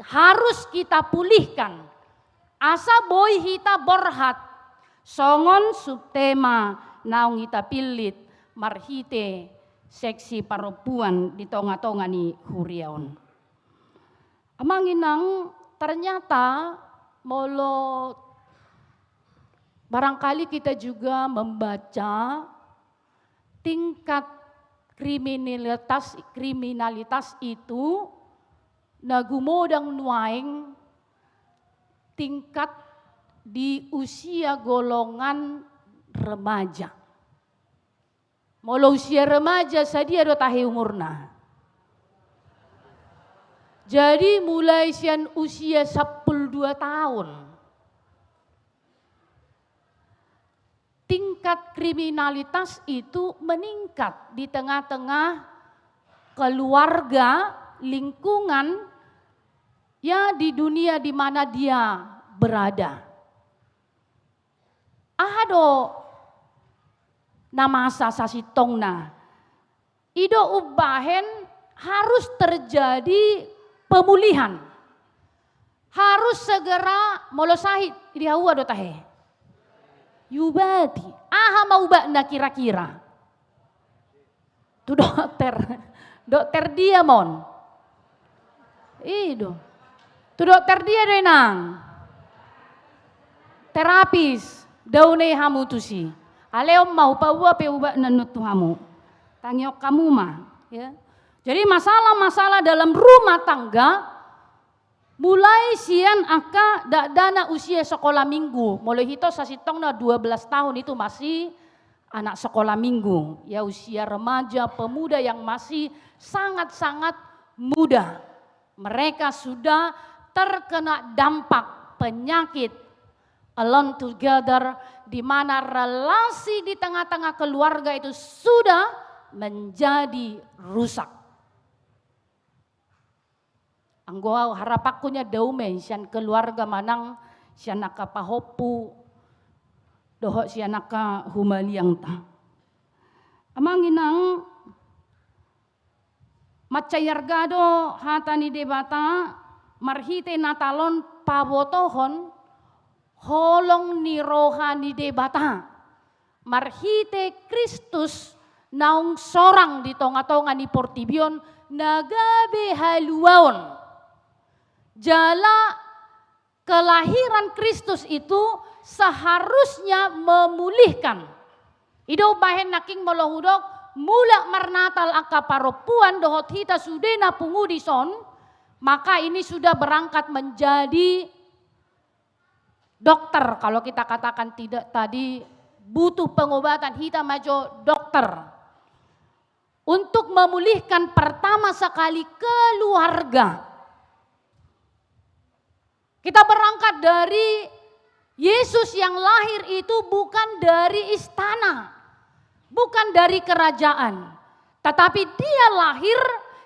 harus kita pulihkan. Asa boy hita borhat songon subtema naung hita pilit marhite seksi perempuan di tengah-tengah ni huriaon. Amanginang ternyata molo barangkali kita juga membaca tingkat kriminalitas itu nagumodang nuaing tingkat di usia golongan remaja. Molo usia remaja sadia do tahe umurna. Jadi mulai sian usia 12 tahun. Tingkat kriminalitas itu meningkat di tengah-tengah keluarga, lingkungan ya di dunia di mana dia berada. Ahado namasa sasitongna. Ido ubahen harus terjadi pemulihan. Harus segera molosahid. Idi hawa do tahe. Yubati. Aha mau bakna kira-kira. Tu dokter. Dokter dia mon. Ido. Tu dokter dia denang. Terapis. Daune hamu tusi. Aleo mau pawa pe ubak nanut hamu. Tangiok kamu mah. Ya. Jadi masalah-masalah dalam rumah tangga mulai sian aka dana usia sekolah minggu. Mulai hito sasitong na 12 tahun itu masih anak sekolah minggu. Ya usia remaja, pemuda yang masih sangat-sangat muda. Mereka sudah terkena dampak penyakit alone together, di mana relasi di tengah-tengah keluarga itu sudah menjadi rusak. Anggoa harapakunya daume sian keluarga manang sianaka pahopu doho sianaka humaliang ta. Amanginang macayargado hatani debata marhite natalon pabotohon holong ni rohani debata marhite Kristus naung sorang di tonga-tonga ni Portibion nagabe haluaon. Jala kelahiran Kristus itu seharusnya memulihkan. Ido bahen naking molohudok mula marnatal angka paropuan dohot hita sudena pungudison, maka ini sudah berangkat menjadi dokter. Kalau kita katakan tidak tadi butuh pengobatan, hita majo dokter. Untuk memulihkan pertama sekali keluarga. Kita berangkat dari Yesus yang lahir itu bukan dari istana, bukan dari kerajaan, tetapi dia lahir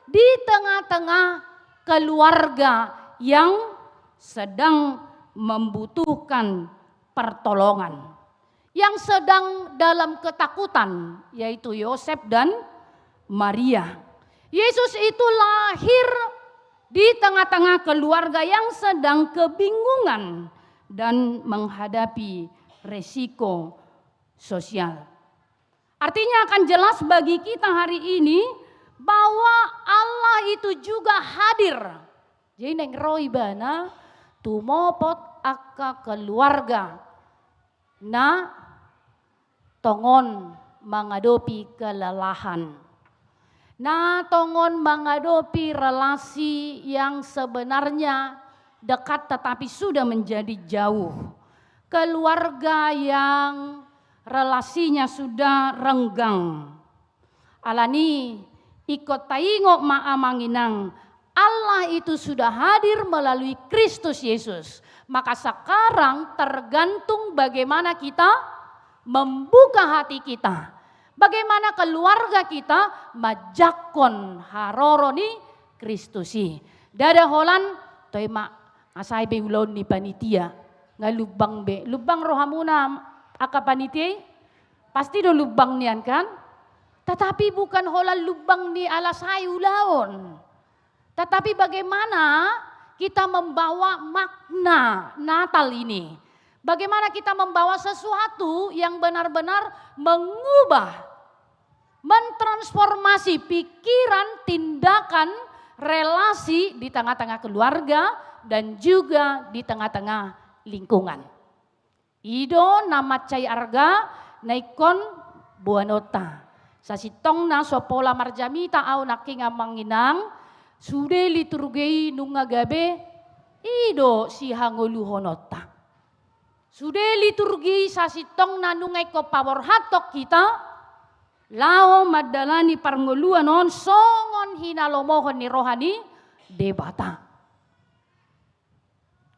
di tengah-tengah keluarga yang sedang membutuhkan pertolongan, yang sedang dalam ketakutan, yaitu Yosef dan Maria. Yesus itu lahir di tengah-tengah keluarga yang sedang kebingungan dan menghadapi resiko sosial. Artinya akan jelas bagi kita hari ini bahwa Allah itu juga hadir. Jadi neng roibana tumopot aka keluarga na tongon menghadapi kelelahan. Nah, tongon menghadapi relasi yang sebenarnya dekat tetapi sudah menjadi jauh. Keluarga yang relasinya sudah renggang. Alani ikut taingok ma'amanginang. Allah itu sudah hadir melalui Kristus Yesus. Maka sekarang tergantung bagaimana kita membuka hati kita. Bagaimana keluarga kita majakon haroroni Kristusi. Dada holan toy ma asai be ulon ni panitia ngalubang be lubang rohamuna aka panitia pasti do lubang nian kan. Tetapi bukan holan lubang ni alasai ulaon. Tetapi bagaimana kita membawa makna Natal ini. Bagaimana kita membawa sesuatu yang benar-benar mengubah, mentransformasi pikiran, tindakan, relasi di tengah-tengah keluarga dan juga di tengah-tengah lingkungan. Ido nama cai arga naikon buanota. Sasitong na sopola marjamita au naking amanginang sude liturgei nunga gabe ido si hangoluhonota. Sudah liturgi sasitong nanungay ko pawar hatok kita, lao madalani parnguluan on songon hinalomohon ni rohani debata.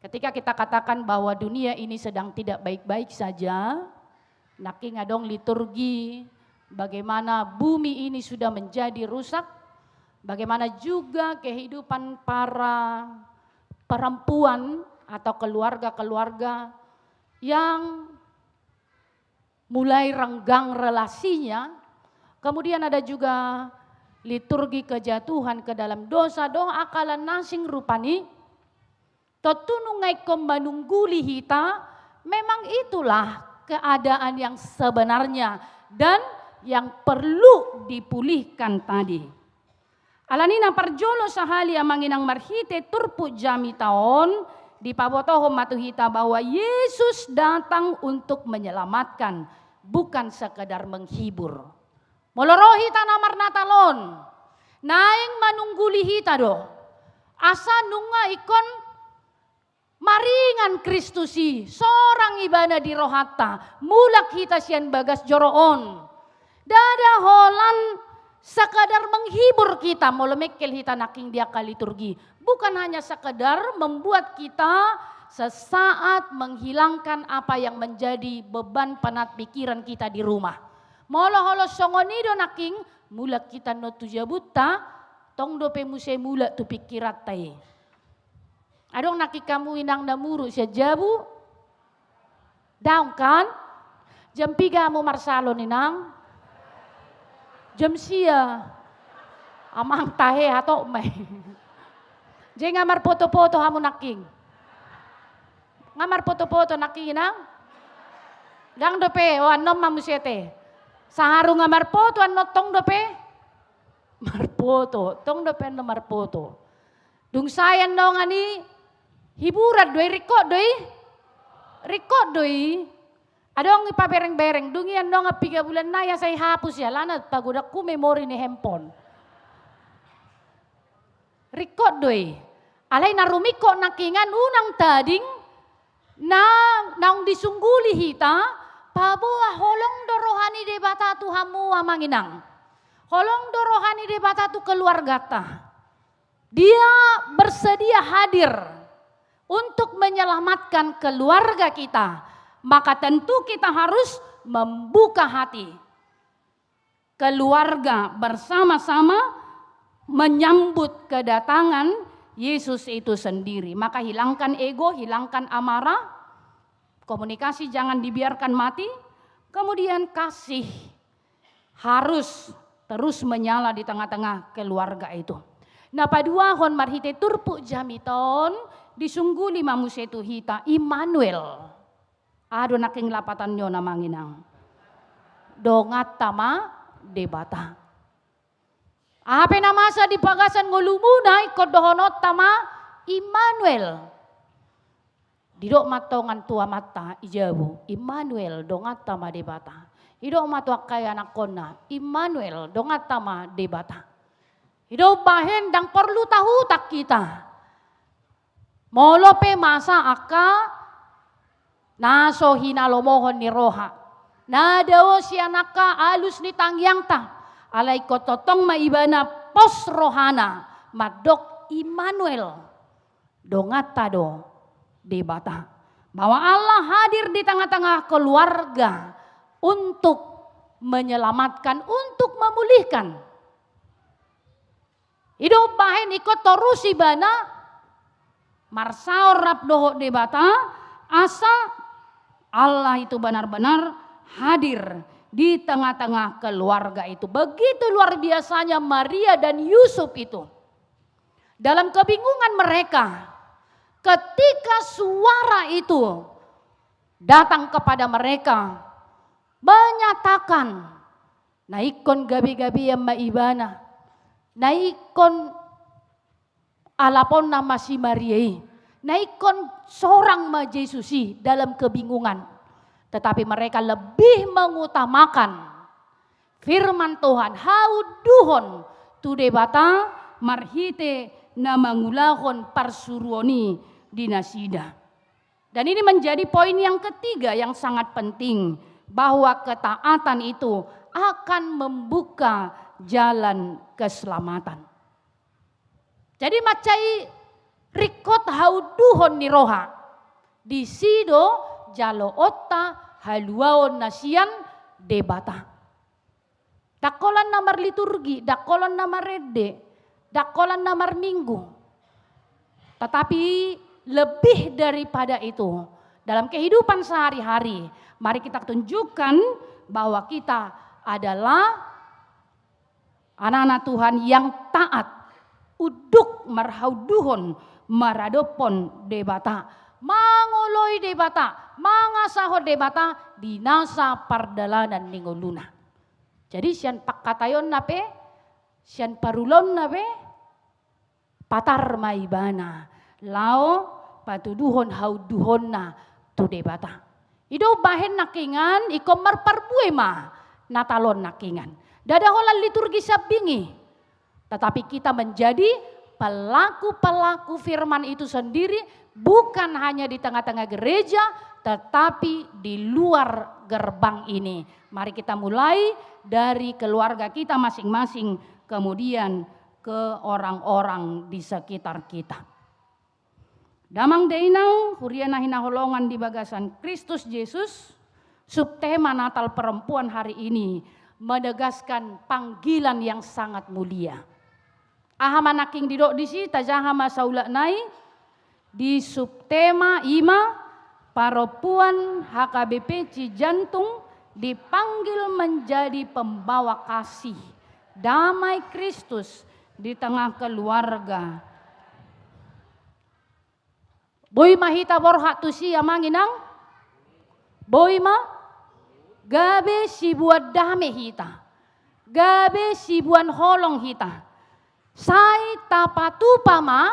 Ketika kita katakan bahwa dunia ini sedang tidak baik-baik saja, naking adong liturgi, bagaimana bumi ini sudah menjadi rusak, bagaimana juga kehidupan para perempuan atau keluarga-keluarga yang mulai renggang relasinya. Kemudian ada juga liturgi kejatuhan ke dalam dosa, doa akalan nasing rupani. Totunungai menungguli hita, memang itulah keadaan yang sebenarnya dan yang perlu dipulihkan tadi. Alanina parjolo sahali amanginang marhite turpu jami taon di pabotoho matuhita bahwa Yesus datang untuk menyelamatkan, bukan sekedar menghibur. Molorohi tanamar natalon, naing manungguli hita do, asa nunga ikon maringan Kristusi, seorang ibana di rohata, mulak hita sian bagas joroon. Dada holan sekadar menghibur kita, molemekel hita naking dia kaliturgi. Bukan hanya sekedar membuat kita sesaat menghilangkan apa yang menjadi beban penat pikiran kita di rumah. Molo-holo songonido naking mulak kita no tujabuta, tong dope muse mulak tu pikirat tay. Adong naki kamu inang namuru siya jabu, daun kan? Jam 3 mo marsalo ninang, jam siya, amang tahe hato may. Jay ngamar foto-foto hamu naking. Ngamar foto-foto naking inang. Dang dope, o anom mamusyete. Saharu ngamar foto, ano tong dope? Marpoto, tong dope ano marpoto. Dung sayan no nga ni, hiburan doy, rikot doy. Adong ipabereng-bereng, dung yan no nga 3 bulan na yan say hapus ya, lanat pagudak ku memori ni hempon. Rikot doy. Alay narumiko nakingan unang tading na naong disungguli hita, pabuah holong dorohani debata tu hamu amanginang. Holong dorohani debata tu keluarga ta. Dia bersedia hadir untuk menyelamatkan keluarga kita. Maka tentu kita harus membuka hati. Keluarga bersama-sama menyambut kedatangan Yesus itu sendiri. Maka hilangkan ego, hilangkan amarah, komunikasi jangan dibiarkan mati, kemudian kasih harus terus menyala di tengah-tengah keluarga itu. Nah paduahon marhite turpu jamiton disungguli mamusetu hita Immanuel. Ado naking lapatan nyo namanginang. Dongat tama debata. Apa namasa di pagasan ngolumunay kodohonot tama Immanuel. Didok matongan tua mata ijabu Immanuel dongat tama debata. Didok matua kaya nakona Immanuel dongat tama debata. Didok bahen dang perlu tahu tak kita. Molope masa aka naso hinalomohon ni roha. Nadawo sianaka alus ni tangyang ta. Alay kototong maibana pos rohana madok Immanuel dongata do debata bahwa Allah hadir di tengah-tengah keluarga untuk menyelamatkan, untuk memulihkan. Hidup bahen ikut torusi bana marsaor rap doho debata asa Allah itu benar-benar hadir di tengah-tengah keluarga itu. Begitu luar biasanya Maria dan Yusuf itu. Dalam kebingungan mereka, ketika suara itu datang kepada mereka, menyatakan, naikon gabi-gabi yang maibana, naikon alapon nama si Maria, naikon seorang ma Yesusi dalam kebingungan. Tetapi mereka lebih mengutamakan firman Tuhan. Hauduhon tu debata marhite na mangulahon parsuruoni dinasida. Dan ini menjadi poin yang ketiga yang sangat penting. Bahwa ketaatan itu akan membuka jalan keselamatan. Jadi macai rikot hauduhon ni roha. Di sido jalo otta haluaon nasian debata. Dakolan namar liturgi, dakolan namar rede, dakolan namar minggu. Tetapi lebih daripada itu, dalam kehidupan sehari-hari, mari kita tunjukkan bahwa kita adalah anak-anak Tuhan yang taat. Uduk marhauduhon maradopon debata. Mangoloi debata, mangasaho debata, dinasa pardalanan ningoluna. Jadi sian pakkatayon nape, sian parulon nape, patar maibana, lao patuduhon hauduhon na tu debata. Ido bahen nakingan, iko marparbuema natalon nakingan. Dadaholan liturgi sabingi. Tetapi kita menjadi pelaku-pelaku firman itu sendiri, bukan hanya di tengah-tengah gereja, tetapi di luar gerbang ini. Mari kita mulai dari keluarga kita masing-masing, kemudian ke orang-orang di sekitar kita. Damang deinang, huriana hinaholongan di bagasan Kristus Yesus, subtema Natal perempuan hari ini menegaskan panggilan yang sangat mulia. Ahama naking didok disi tajahama saulak nai di subtema ima perempuan HKBP Cijantung dipanggil menjadi pembawa kasih damai Kristus di tengah keluarga. Boy mahita borhak tu siya manginang, boy ma gabe si buat dame hita, gabe si buan holong hita. Sai tapatu pama,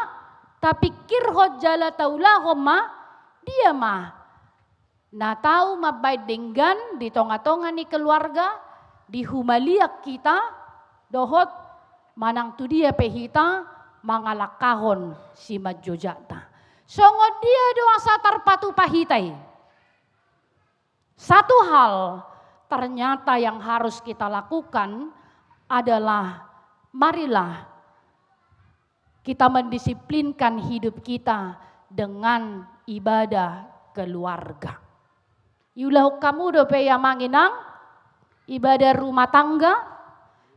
tapi kirhot jala taula homa, dia mah. Na tahu mabay denggan di tonga-tonga ni keluarga, di humaliak kita, dohot manang tu dia pehita, mangalakahon si majojata. Songo dia doa satar patu pahitai. Satu hal ternyata yang harus kita lakukan adalah marilah kita mendisiplinkan hidup kita dengan ibadah keluarga. Iulah kamu dope yang manginang ibadah rumah tangga,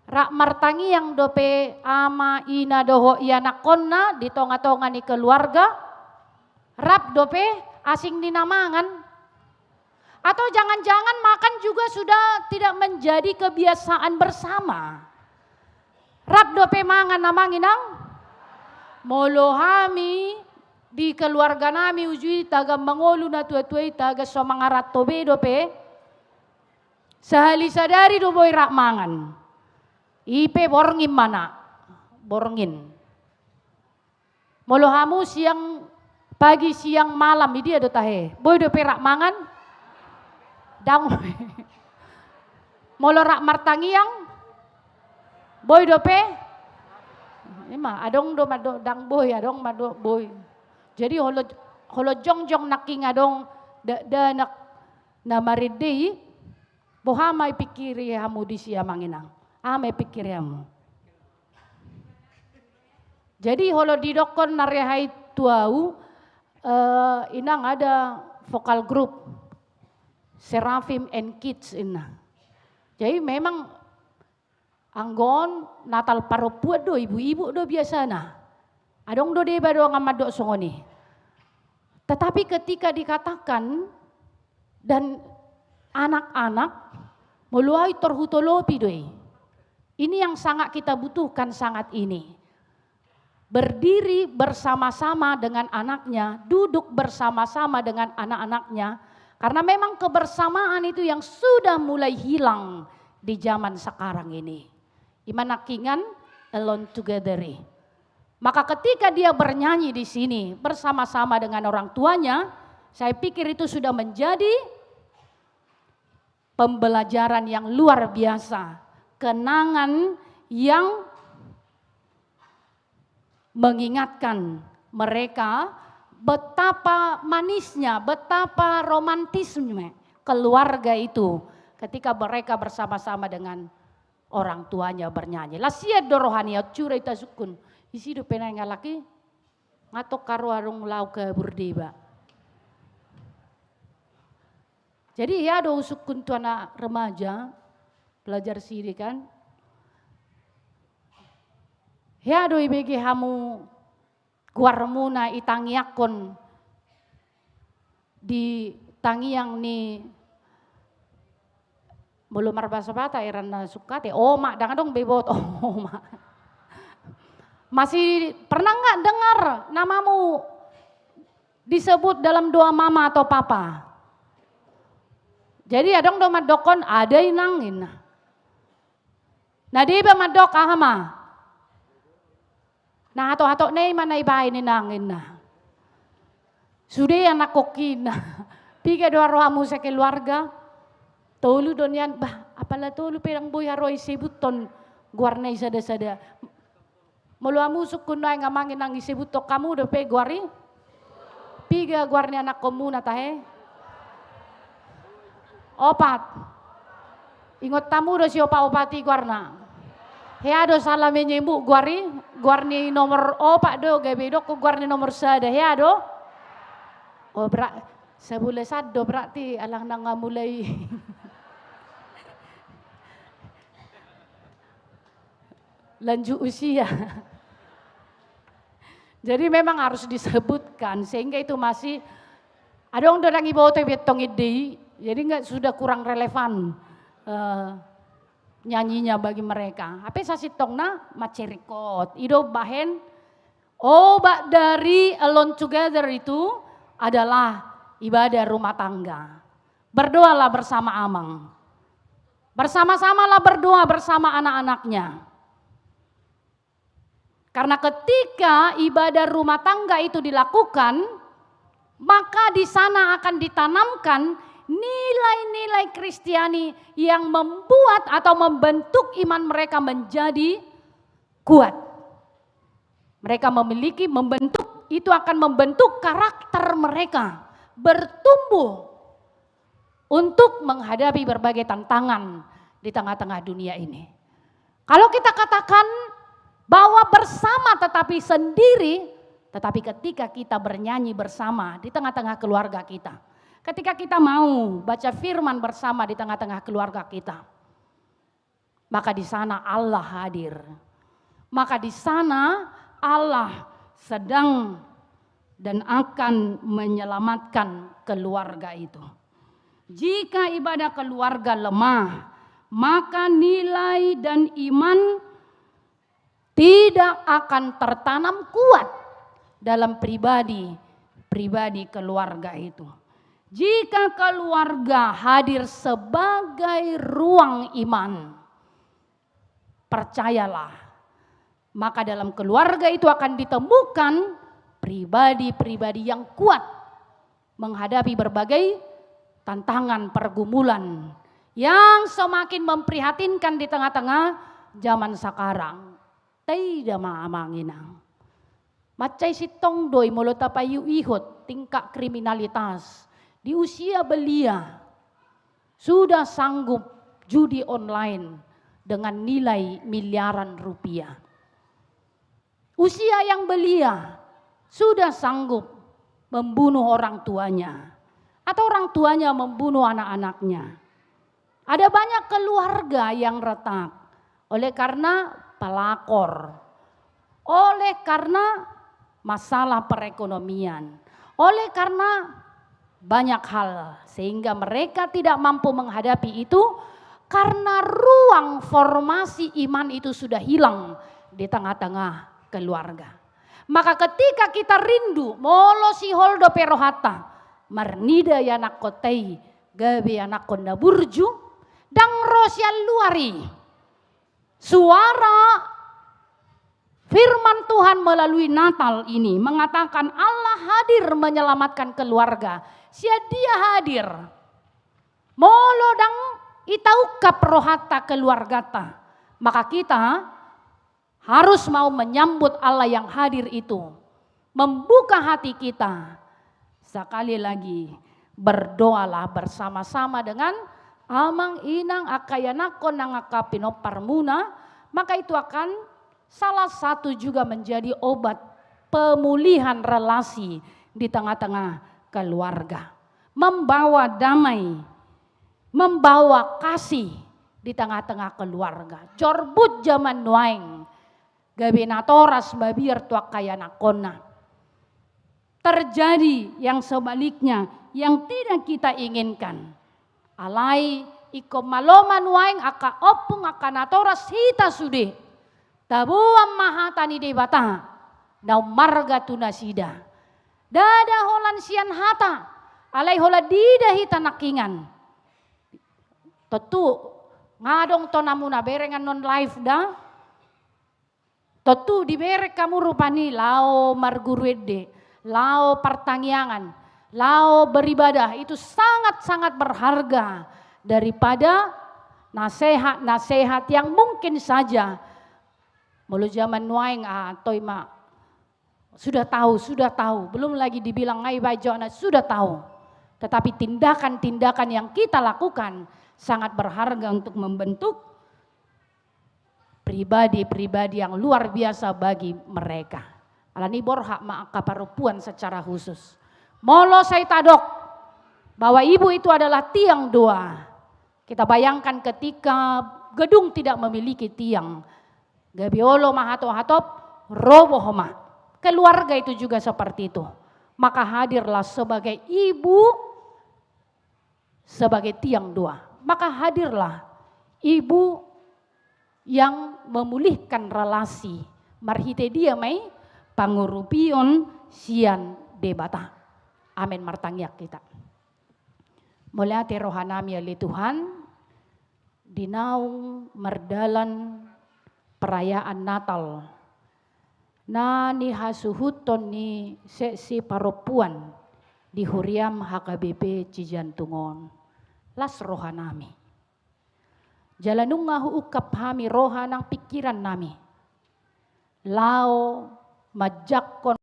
rak martangi yang dope ama ina doho iana konna di tonga-tonga ni keluarga, rap dope asing dinamangan. Atau jangan-jangan makan juga sudah tidak menjadi kebiasaan bersama. Rap dope mangan namanginang. Molo hami di keluarga nami ujui taga mangolu na tua-tuai taga so mangarat tobe dope. Sehali sadari do boy rak mangan. Ipe borngin mana? Borngin. Molo hamu siang pagi siang malam dia do tahe. Boy dope rak mangan. Dang. Molo rak martangiang. Boy dope ima adong do mado dang boy adong mado boy. Jadi holo jong naking adong da nak na maridei bohamay pikiri hamu di siya manginang. Amay pikiri hamu. Jadi holo didokon narehay tuau inang ada vokal group Seraphim and Kids ina. Jadi memang anggon Natal paropuat do ibu-ibu do biasa na. Adong do deba do ngamadok songoni. Tetapi ketika dikatakan dan anak-anak meluai terhutolopi doi. Ini yang sangat kita butuhkan sangat ini. Berdiri bersama-sama dengan anaknya, duduk bersama-sama dengan anak-anaknya. Karena memang kebersamaan itu yang sudah mulai hilang di zaman sekarang ini. Imanakingan alone together. Maka ketika dia bernyanyi di sini bersama-sama dengan orang tuanya, saya pikir itu sudah menjadi pembelajaran yang luar biasa. Kenangan yang mengingatkan mereka betapa manisnya, betapa romantisnya keluarga itu ketika mereka bersama-sama dengan orang tuanya bernyanyi. Lasia dorohania curai tasukun. Isi do penai ngalaki ngatok karo arung lau ke burdeba. Jadi ya do sukun tu anak remaja belajar siri kan. Ya do ibege hamu guarmuna itangiakon di tangiang ni belum marbasa bata iran na sukate. Oma dang dong bebot oma. Masih pernah nggak dengar namamu disebut dalam doa mama atau papa? Jadi adong do madokon ada inangin. Nah di ba madok ahama. Nah ato nei mana ibain inangin na. Sudah anak kokin na. Piga doa rohamu sa keluarga. Tolu don yan bah apala tolu pedang boy haroy sebuton guarnay sada-sada. Mulu amusuk kunay ngamangin ang isibuto kamu do pe guari. Piga guarni anak komuna tahe. Opat. Ingot tamu do si opa-opati guarna. Heado salame nyembu guarni nomor opat do gabe do ko guarni nomor sada heado. Oh berak sebule sado berarti alang nang mulai lanjut usia. Jadi memang harus disebutkan sehingga itu masih ada orang ibu teh betong ide, jadi nggak sudah kurang relevan nyanyinya bagi mereka. Apa sasi tongna macerikot, ido bahen obat dari Alone Together itu adalah ibadah rumah tangga. Berdoalah bersama Amang, bersama-samalah berdoa bersama anak-anaknya. Karena ketika ibadah rumah tangga itu dilakukan, maka di sana akan ditanamkan nilai-nilai Kristiani yang membuat atau membentuk iman mereka menjadi kuat. Mereka membentuk, itu akan membentuk karakter mereka bertumbuh untuk menghadapi berbagai tantangan di tengah-tengah dunia ini. Kalau kita katakan bahwa bersama tetapi sendiri, tetapi ketika kita bernyanyi bersama di tengah-tengah keluarga kita, ketika kita mau baca firman bersama di tengah-tengah keluarga kita, maka di sana Allah hadir. Maka di sana Allah sedang dan akan menyelamatkan keluarga itu. Jika ibadah keluarga lemah, maka nilai dan iman tidak akan tertanam kuat dalam pribadi keluarga itu. Jika keluarga hadir sebagai ruang iman, percayalah, maka dalam keluarga itu akan ditemukan pribadi-pribadi yang kuat menghadapi berbagai tantangan pergumulan yang semakin memprihatinkan di tengah-tengah zaman sekarang. Tidak maamanginang. Macay si Tongdoy mula tapayu ihot tingkah kriminalitas. Di usia belia sudah sanggup judi online dengan nilai miliaran rupiah. Usia yang belia sudah sanggup membunuh orang tuanya atau orang tuanya membunuh anak-anaknya. Ada banyak keluarga yang retak oleh karena pelakor, oleh karena masalah perekonomian, oleh karena banyak hal sehingga mereka tidak mampu menghadapi itu karena ruang formasi iman itu sudah hilang di tengah-tengah keluarga. Maka ketika kita rindu molo si holdo perohata marnida yanak kotei gabe anak konda burju dang rosial luari. Suara firman Tuhan melalui Natal ini mengatakan Allah hadir menyelamatkan keluarga. Dia hadir. Molodang itauka prohata keluargata. Maka kita harus mau menyambut Allah yang hadir itu. Membuka hati kita. Sekali lagi berdoalah bersama-sama dengan Amang inang akayanako nangakapino parmuna, maka itu akan salah satu juga menjadi obat pemulihan relasi di tengah-tengah keluarga. Membawa damai, membawa kasih di tengah-tengah keluarga. Jorbut zaman nuaing, gabe natoras babir tuak kayanakona. terjadi yang sebaliknya, yang tidak kita inginkan. Alai iko maloman waing aka opung aka natoras hita sude. Tabuam mahatani debata. Dau marga tunasida. Dada holan sian hata. Alai hola dida hita nakingan. Tentu ngadong to namuna berengan non live da. Tentu diberek kamu rupani lao marguruede, lao pertangyangan, lao beribadah itu sangat-sangat berharga daripada nasihat-nasihat yang mungkin saja mulu zaman nuaing atau ima sudah tahu, belum lagi dibilang ngai bajona sudah tahu. Tetapi tindakan-tindakan yang kita lakukan sangat berharga untuk membentuk pribadi-pribadi yang luar biasa bagi mereka. Alani borhak maka perempuan secara khusus. Molo saya tadok bahwa ibu itu adalah tiang doa. Kita bayangkan ketika gedung tidak memiliki tiang. Gabiolo mahato-hatop robohoma. Keluarga itu juga seperti itu. Maka hadirlah sebagai ibu, sebagai tiang doa. Maka hadirlah ibu yang memulihkan relasi. Marhite dia mai pangurupion sian debata. Amin martangyak kita. Mulai rohanami oleh Tuhan. Dinaung merdalan perayaan Natal. Na ni hasuhuton ni seksi paropuan di Huriam HKBP Cijantungon. Las rohanami. Jalanung ngahu ukap hami roha ng pikiran nami. Lao majakon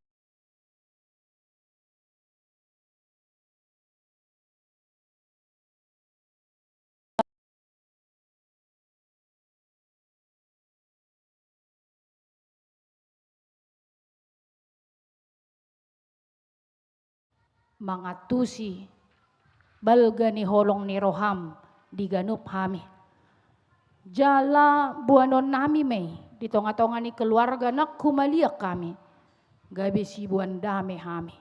mangatusi balga ni holong ni roham diganup hami. Jala buanon nami may di tonga-tonga ni keluarga nak kumaliak kami. Gabi si buan dame hami.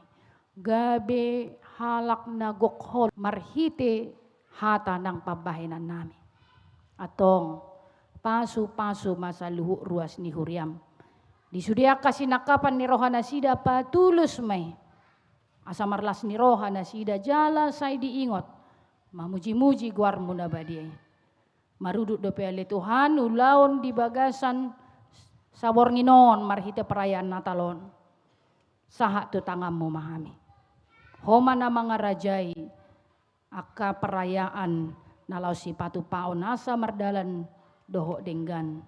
Gabi halak na gokhol marhite hata ng pabahinan nami. Atong pasu-pasu masa luhu ruas ni Huriam. Disudia kasih nakapan ni rohana sida patulus may. Asa marlas ni rohana sida jala say diingot. Mamuji-muji guar muna badiay. Maruduk dope ale Tuhan ulaon di bagasan sabor nginon marhite perayaan Natalon. Saha tu tangamu mahami. Homa na mga rajay aka perayaan nalau si patu paon asa mardalan doho denggan.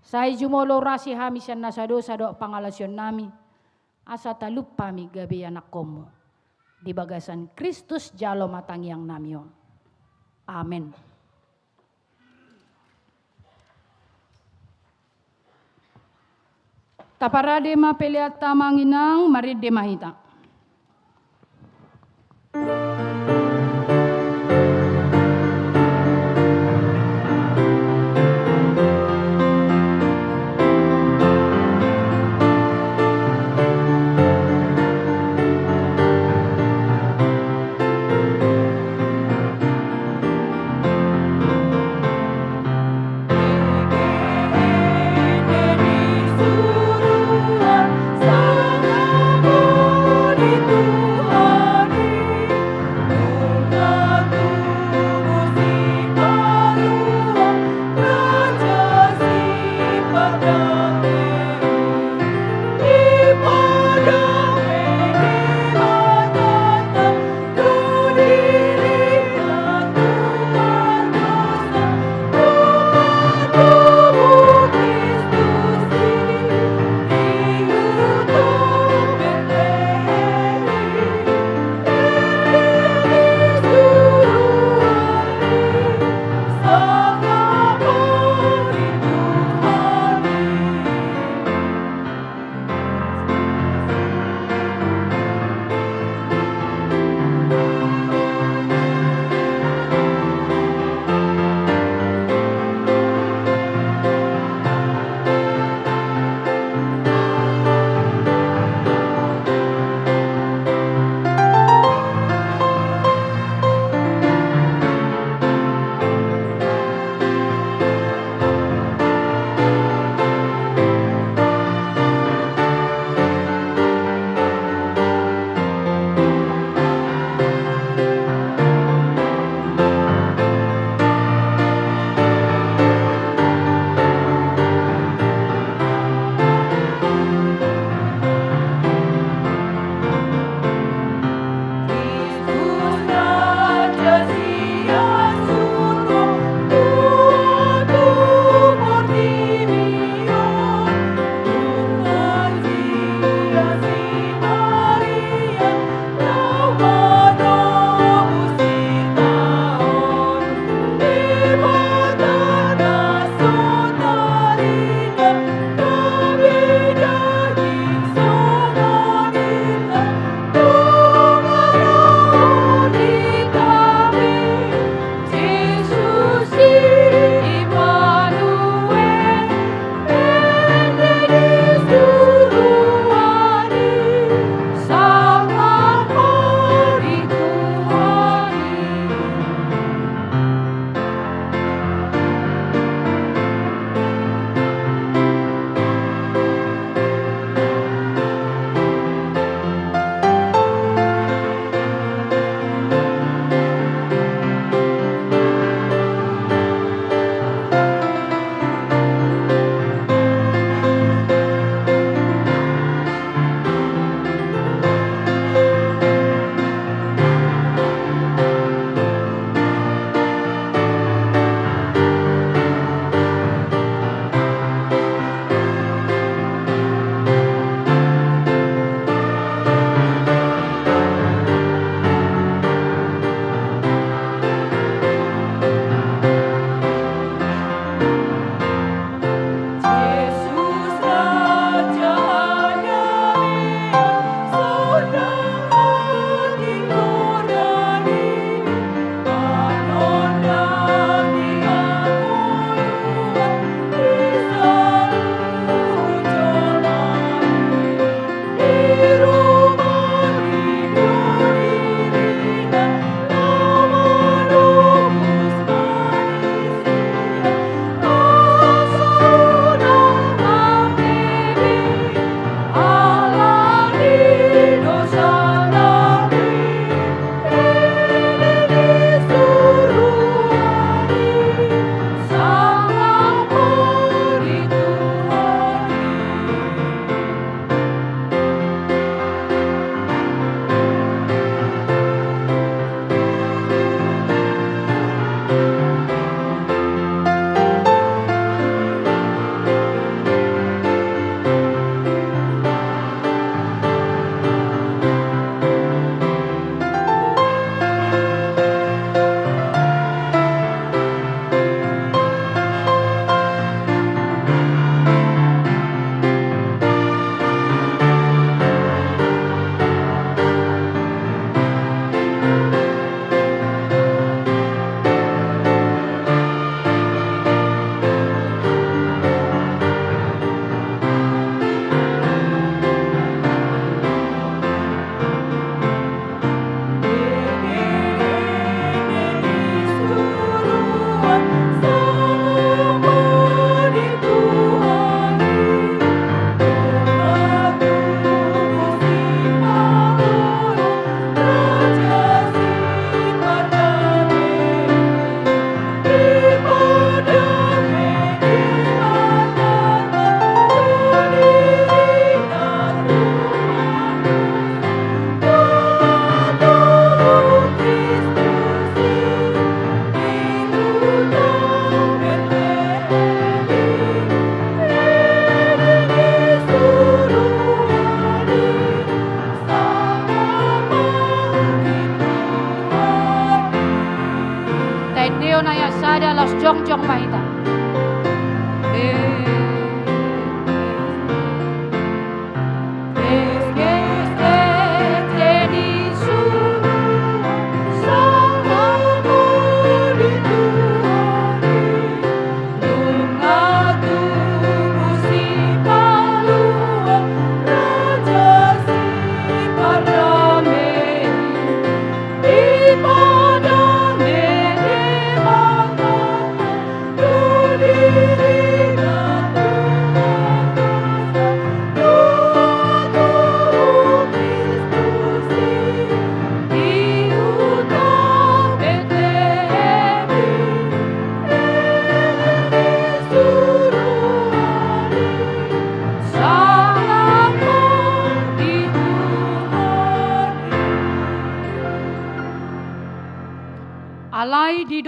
Say jumolo rasi hami sian nasado sado pangalasyon nami. Asa talup pami gabi anak komo. Di bagasan Kristus jalo matangyang namion. Amen. Taparade mapeliata manginang maride mahita. Sang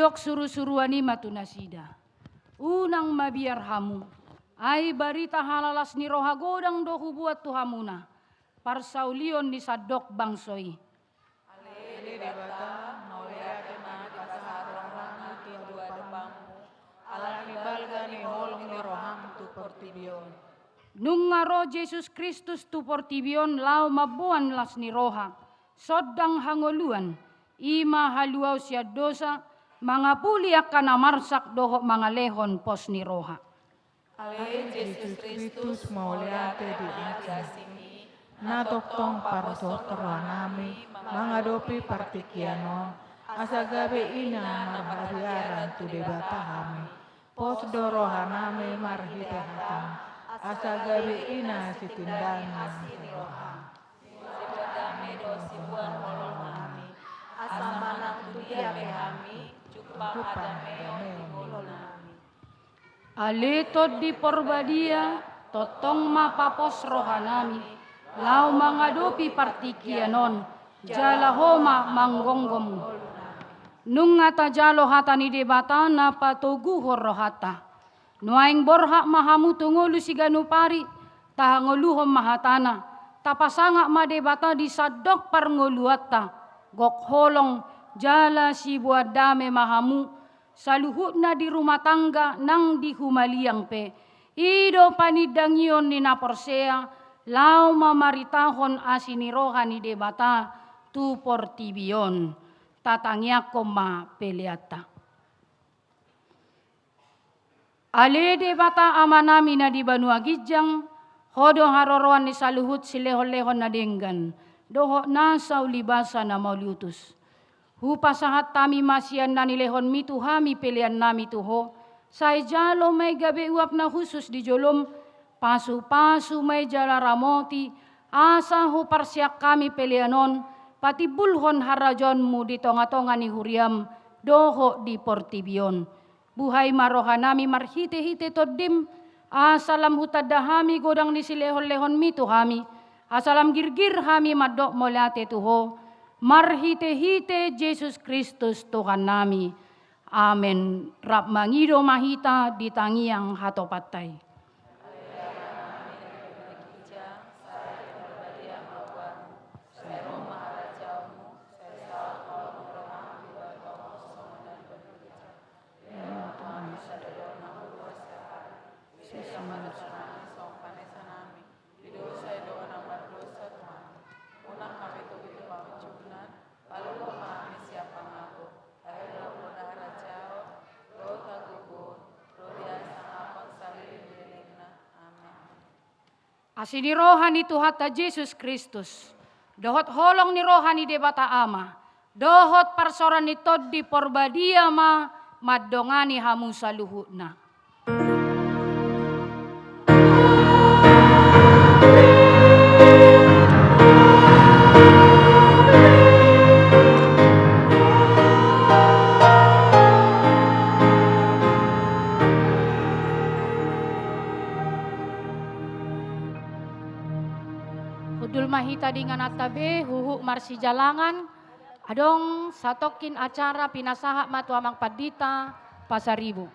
dok suru-suruani matunasida. Unang mabiar hamu. Ai barita halalas ni roha godang dohu buat tuhamuna. Parsaulion ni sadok bangsoi. Ale debata mauleake ma kasarang tu dua depamu. Alaki balga ni holong ni roham tu portibion. Nung ngaro Jesus Kristus tu portibion lau mabuan las ni roha. Sodang hangoluan. Ima haluaw siya dosa. Mangapuli akan amarsak doho mga lehon pos ni roha. Ale Jesus Kristus mauleate di asimi. Natoktong parso kerohanami. Mangadopi partikiano. Asagabe ina marhadiaran tu debata hami. Pos dorohanami marhite hatam. Asagabe ina sitindangan roha. Sibadame dosibuan holonami. Asamanang tudia behami. Jukpa adame holonami. Alitod di porbadia, totong mapapos rohanami, lau mangadopi partikianon, jalahoma manggonggom. Nung ngata jalo hata ni debata na patuguhor rohata. Nuaing borhak mahamu tungulu siganu pari, tahanguluhom mahatana, tapasanga madebata di sadok parnguluata, gok holong jala si buat dame mahamu, saluhut na di rumah tangga nang di humaliang pe. Ido panidangyon ni naporsea, lau mamaritahon asiniroha ni debata, tu portibion, tatangya koma peleata. Ale debata amanami na di Banua Gijang, hodo haroroan ni saluhut silehon-lehon na denggan, doho na saulibasa na mauliutus. Hupa sahat tami masian na nilehon mitu hami pilihan nami tuho. Say jalo may gabi uap na khusus di jolom. Pasu-pasu may jala ramoti. Asa hu parsiak kami pilihanon. Pati bulhon harajon mu di tonga-tonga ni huriam. Doho di portibion. Buhay maroha nami marhite-hite todim. Asalam hutadahami godang ni silehon-lehon mitu hami. Asalam girgir hami madok molate tuho. Marhite-hite Jesus Kristus Tuhan nami. Amen. Rap mangido mahita di tangiang hatopatay. Asini rohani Tuhan ta Jesus Kristus. Dohot holong ni rohani debata ama. Dohot parsoran ni tod di porbadia ma. Madongani hamu saluhutna. Mahita dengan atabe huhu marsi jalangan adong satokin acara pinasaha matu amang padita pasaribu.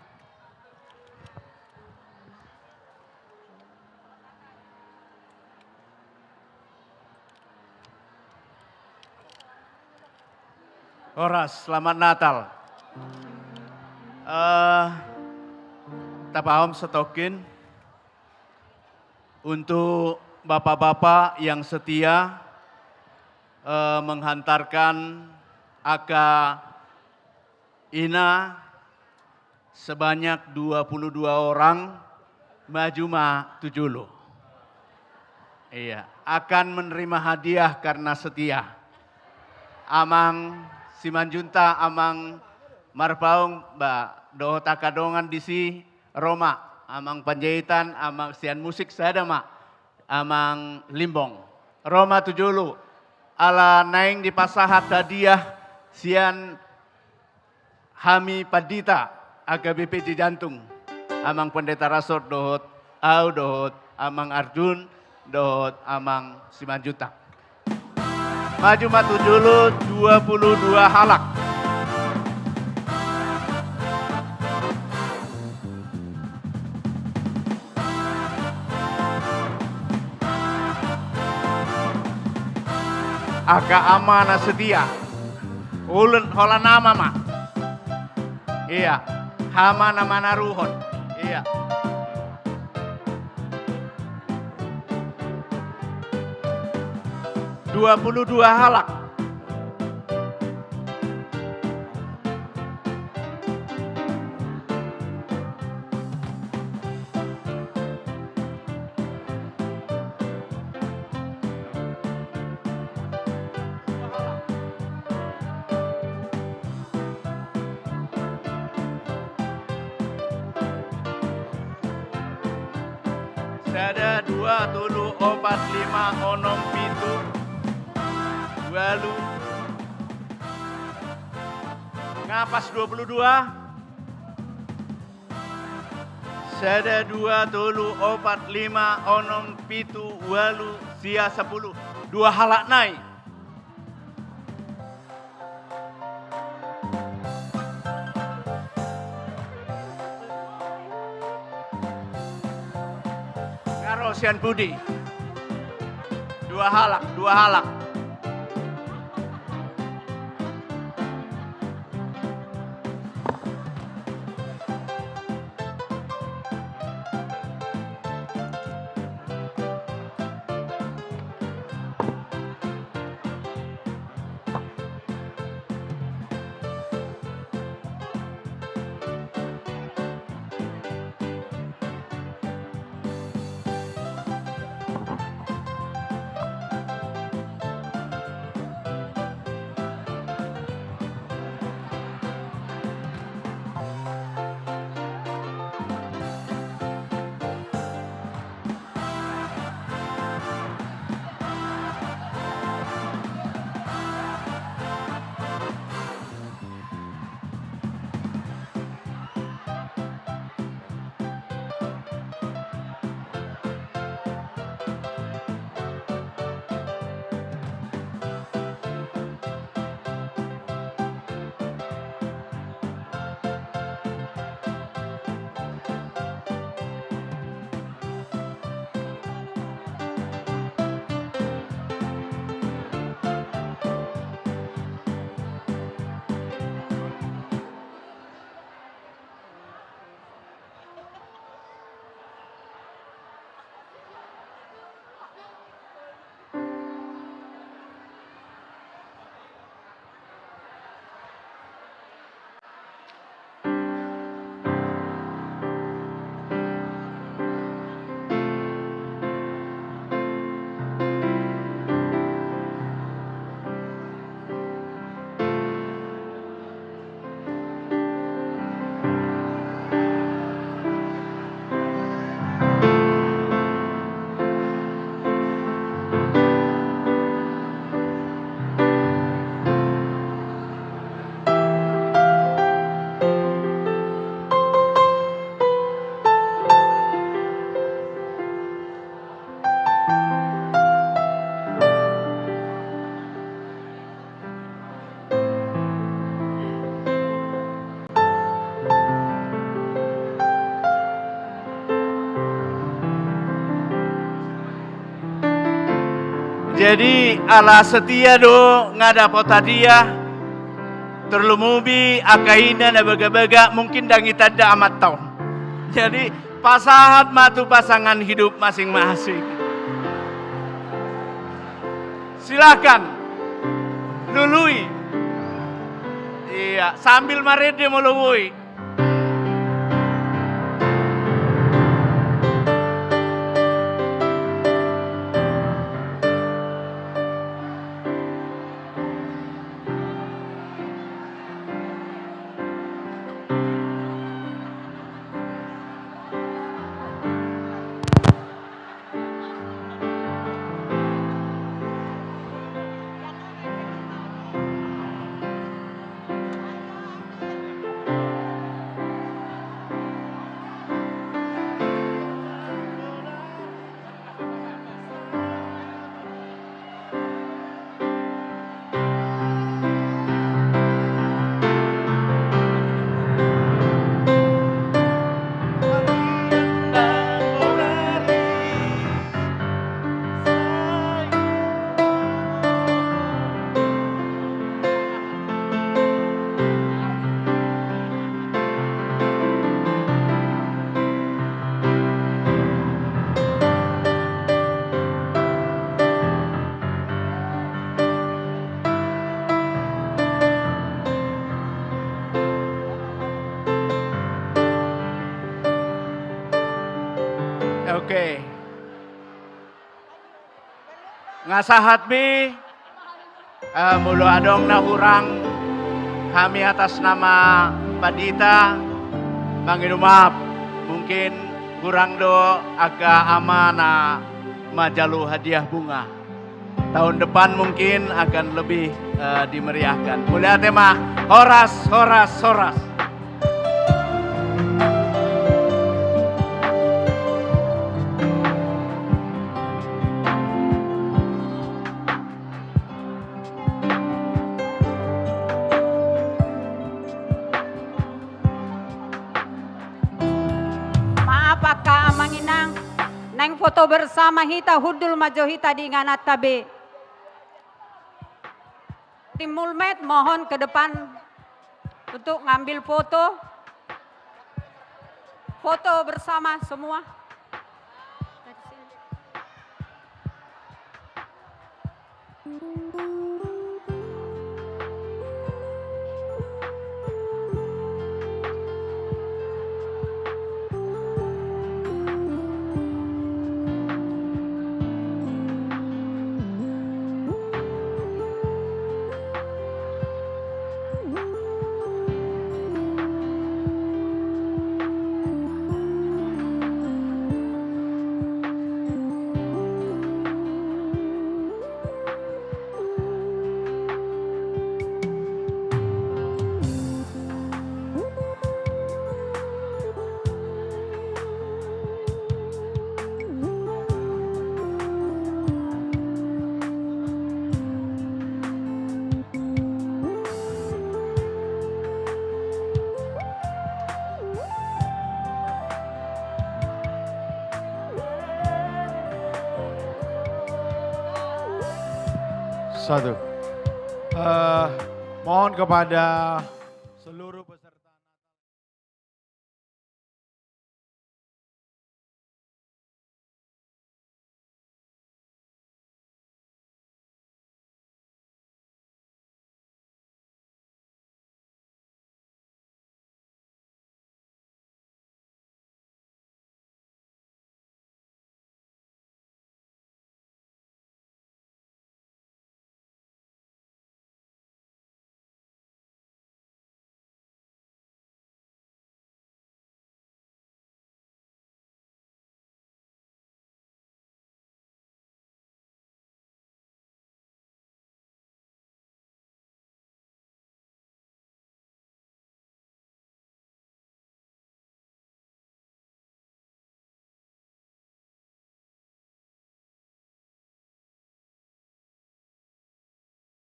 Horas, selamat Natal. Tapahom setokin untuk bapak-bapak yang setia menghantarkan aka ina sebanyak 22 orang majuma tujulu. Iya, akan menerima hadiah karena setia. Amang Simanjunta, amang marpaung ba doho takadongan di si Roma, amang panjaitan, amang sian musik sadama. Amang limbong. Roma tujulu. Ala naing di pasahat hadiah sian hami padita aga BPJ jantung. Amang pendeta rasot dohot au dohot amang Arjun dohot amang Simanjuta. Maju matu dulu 22 halak. aka amanah setia. Ulun hola nama mah. Iya, hama nama naruhon. Iya. $22 halak. Sada 2 tulu 4 5 onom pitu 2 ngapas 22. Sada 2 tulu 4 5 onom pitu 8 sia 10 2 halak naik. Rosian Budi 2 halak. Jadi ala setia do ngada potadia terlumubi akaina na baga-baga mungkin dangi tada amat tahun. Jadi pasahat matu pasangan hidup masing-masing. Silakan lului. Iya, sambil marede molowoi. Oke. Ngasahat bi mulu adong na hurang kami atas nama Padita mangidu maaf mungkin kurang do agak amana majalu hadiah bunga. Tahun depan mungkin akan lebih dimeriahkan. Mulia tema horas horas horas. Apakah manginang neng foto bersama hita hudul majo hita di nganat tabe. Tim Mulmet mohon ke depan untuk ngambil foto. Foto bersama semua. Satu. Mohon kepada